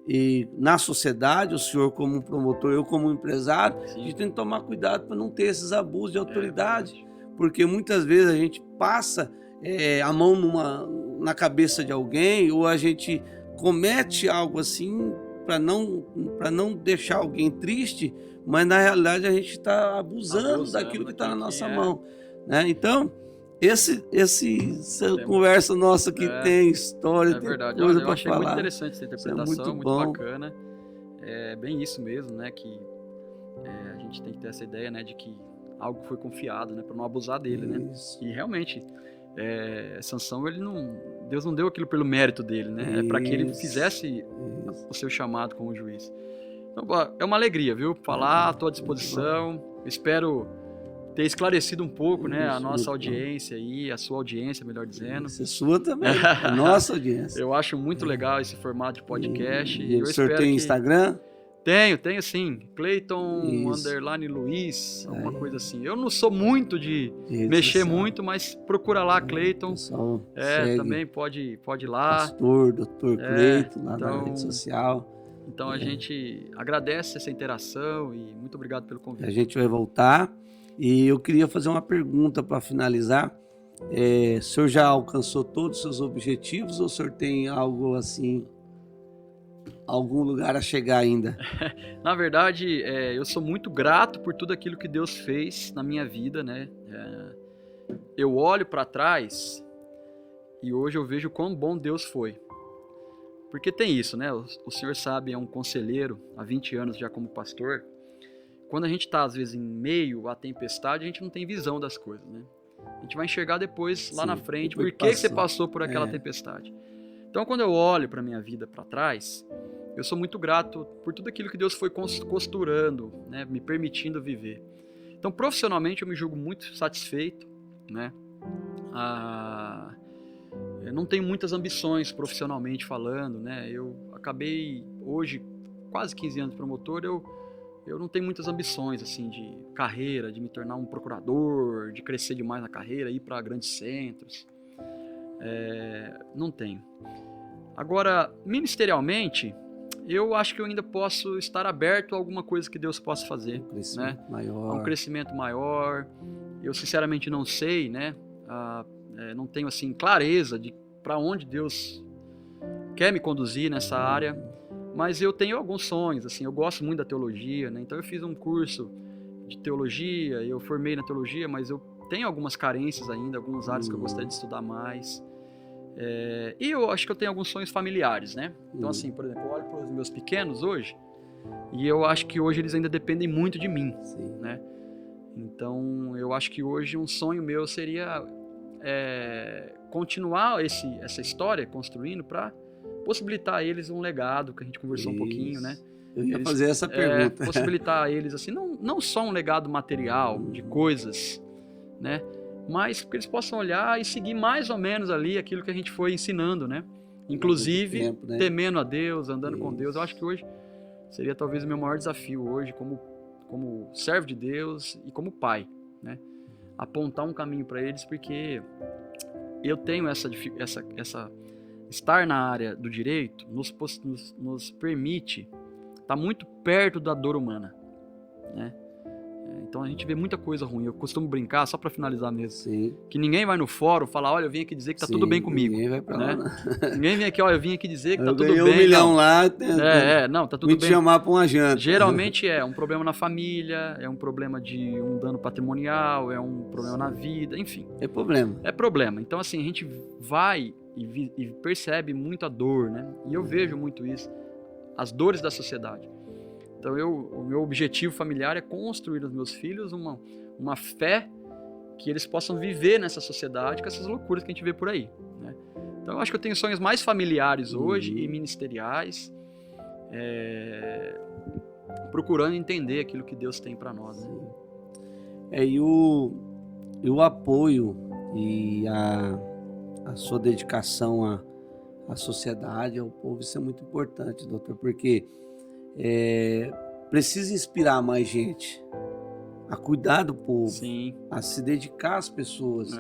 e na sociedade, o senhor como um promotor, eu como um empresário, a gente tem que tomar cuidado para não ter esses abusos de autoridade. Porque muitas vezes a gente passa a mão na cabeça de alguém, ou a gente comete algo assim para não deixar alguém triste, mas na realidade a gente está abusando daquilo que está na nossa mão, né? Então, essa conversa nossa que tem história, tem verdade. coisa Eu para achei falar. muito interessante essa interpretação, muito bacana. É bem isso mesmo, né? Que a gente tem que ter essa ideia, né, de que algo foi confiado, né, para não abusar dele, né? E realmente, Sansão, Deus não deu aquilo pelo mérito dele, né? É para que ele fizesse o seu chamado como juiz. Então, é uma alegria, viu? Falar, estou à disposição. Espero ter esclarecido um pouco, né, a nossa audiência aí, a sua audiência, melhor dizendo. Isso é sua também, a nossa audiência. Eu acho muito legal esse formato de podcast. E o senhor tem Instagram? Tenho sim. Cleiton_Luiz, alguma coisa assim. Eu não sou muito de mexer muito, mas procura lá, Cleiton. Também pode ir lá. Dr. Cleiton, lá na rede social. Então a gente agradece essa interação e muito obrigado pelo convite. A gente vai voltar e eu queria fazer uma pergunta para finalizar. O senhor já alcançou todos os seus objetivos ou o senhor tem algo assim, algum lugar a chegar ainda? Na verdade, eu sou muito grato por tudo aquilo que Deus fez na minha vida, né? Eu olho para trás e hoje eu vejo quão bom Deus foi. Porque tem isso, né? O senhor sabe, é um conselheiro há 20 anos já como pastor. Quando a gente está, às vezes, em meio à tempestade, a gente não tem visão das coisas, né? A gente vai enxergar depois, lá na frente, por que você passou por aquela tempestade. Então, quando eu olho para a minha vida para trás, eu sou muito grato por tudo aquilo que Deus foi costurando, né? Me permitindo viver. Então, profissionalmente, eu me julgo muito satisfeito, né? Eu não tenho muitas ambições profissionalmente falando, né? Eu acabei hoje, quase 15 anos de promotor, eu não tenho muitas ambições assim de carreira, de me tornar um procurador, de crescer demais na carreira, ir para grandes centros. Não tenho. Agora, ministerialmente, eu acho que eu ainda posso estar aberto a alguma coisa que Deus possa fazer, um crescimento maior. Eu sinceramente não sei, né? Não tenho assim clareza de para onde Deus quer me conduzir nessa área, mas eu tenho alguns sonhos, assim, eu gosto muito da teologia, né? Então eu fiz um curso de teologia, eu formei na teologia, mas eu tenho algumas carências ainda, algumas áreas que eu gostaria de estudar mais. E eu acho que eu tenho alguns sonhos familiares, né? Então assim, por exemplo, eu olho para os meus pequenos hoje e eu acho que hoje eles ainda dependem muito de mim, né? Então eu acho que hoje um sonho meu seria continuar essa história construindo para possibilitar a eles um legado, que a gente conversou um pouquinho, né? Eu ia fazer essa pergunta. Possibilitar a eles, assim, não só um legado material, de coisas, né? Mas que eles possam olhar e seguir mais ou menos ali aquilo que a gente foi ensinando, né? Inclusive, temendo a Deus, andando com Deus. Eu acho que hoje seria talvez o meu maior desafio hoje, como servo de Deus e como pai, né? Apontar um caminho para eles, porque eu tenho essa estar na área do direito nos permite estar muito perto da dor humana, né? Então a gente vê muita coisa ruim. Eu costumo brincar, só para finalizar mesmo, que ninguém vai no fórum falar, olha, eu vim aqui dizer que tá tudo bem comigo. Ninguém vai pra lá, né? Ninguém vem aqui, olha, eu vim aqui dizer que tá tudo bem. 1 milhão lá, não, tá tudo me bem. chamar para uma janta. Geralmente é um problema na família, é um problema de um dano patrimonial, é um problema na vida, enfim. É problema. É problema. Então assim, a gente vai e percebe muito a dor, né? E eu vejo muito isso, as dores da sociedade. Então o meu objetivo familiar é construir nos meus filhos uma fé que eles possam viver nessa sociedade com essas loucuras que a gente vê por aí, né? Então eu acho que eu tenho sonhos mais familiares hoje e ministeriais, procurando entender aquilo que Deus tem para nós, né? E o apoio e a sua dedicação à sociedade, ao povo, isso é muito importante, doutor, porque precisa inspirar mais gente a cuidar do povo, Sim. a se dedicar às pessoas,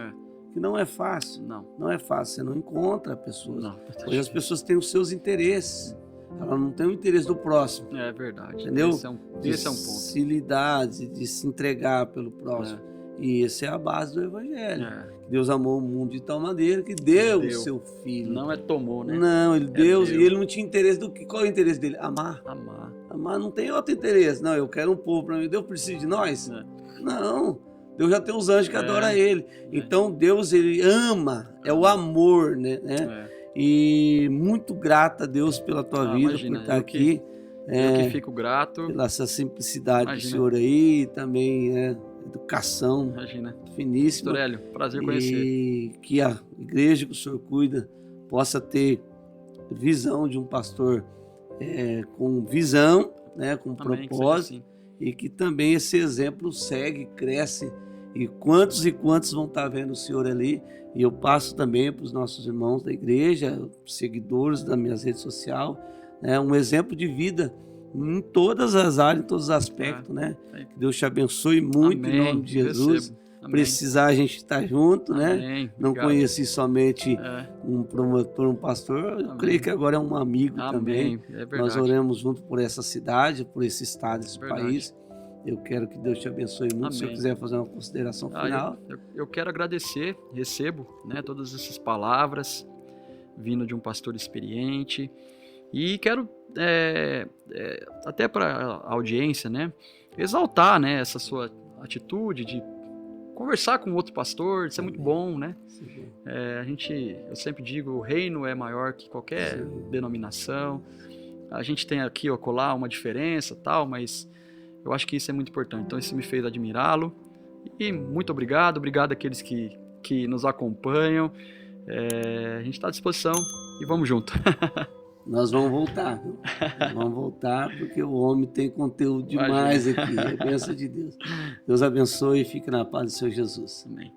que não é fácil. Não é fácil, você não encontra pessoas. Hoje as pessoas têm os seus interesses, ela não tem o interesse do próximo. É verdade. Entendeu? Esse é um ponto. De se lidar, de se entregar pelo próximo. E essa é a base do Evangelho. É. Deus amou o mundo de tal maneira que deu o Deu. seu Filho. Não é tomou, né? Não, ele deu, Deus. e ele não tinha interesse do que. Qual é o interesse dele? Amar. Amar. Amar não tem outro interesse. Não, eu quero um povo para mim. Deus precisa de nós? É. Não. Deus já tem os anjos que adoram ele. É. Então Deus, ele ama. É o amor, né? É. E muito grato a Deus pela tua vida, Imagina, por estar eu aqui. Eu que fico grato. Pela essa simplicidade do Imagina. senhor aí, também educação Imagina. finíssima. Pastor Hélio, prazer conhecer. E que a igreja que o senhor cuida possa ter visão de um pastor com visão, né, com Amém, que seja propósito, assim. e que também esse exemplo segue, cresce, e quantos vão estar vendo o senhor ali. E eu passo também para os nossos irmãos da igreja, seguidores das minhas redes sociais, né, um exemplo de vida em todas as áreas, em todos os aspectos, né? Que Deus te abençoe muito. Amém. Em nome de Jesus. Recebo. Amém. Precisar, a gente está junto, né? Amém. Não Obrigado. conheci somente É. um promotor, um pastor, eu Amém. creio que agora é um amigo também. Amém. É verdade. Nós oramos junto por essa cidade, por esse estado, esse Verdade. país. Eu quero que Deus te abençoe muito. Amém. Se eu quiser fazer uma consideração final. Eu quero agradecer, recebo, né, todas essas palavras vindo de um pastor experiente e quero até para a audiência, né, exaltar, né, essa sua atitude de conversar com outro pastor, isso é muito bom, né? Eu sempre digo, o reino é maior que qualquer denominação. A gente tem aqui ou acolá uma diferença, tal, mas eu acho que isso é muito importante. Então isso me fez admirá-lo. E muito obrigado àqueles que nos acompanham. A gente está à disposição e vamos junto. Nós vamos voltar, viu? Vamos voltar, porque o homem tem conteúdo demais aqui. É bênção de Deus. Deus abençoe e fique na paz do Senhor Jesus. Amém.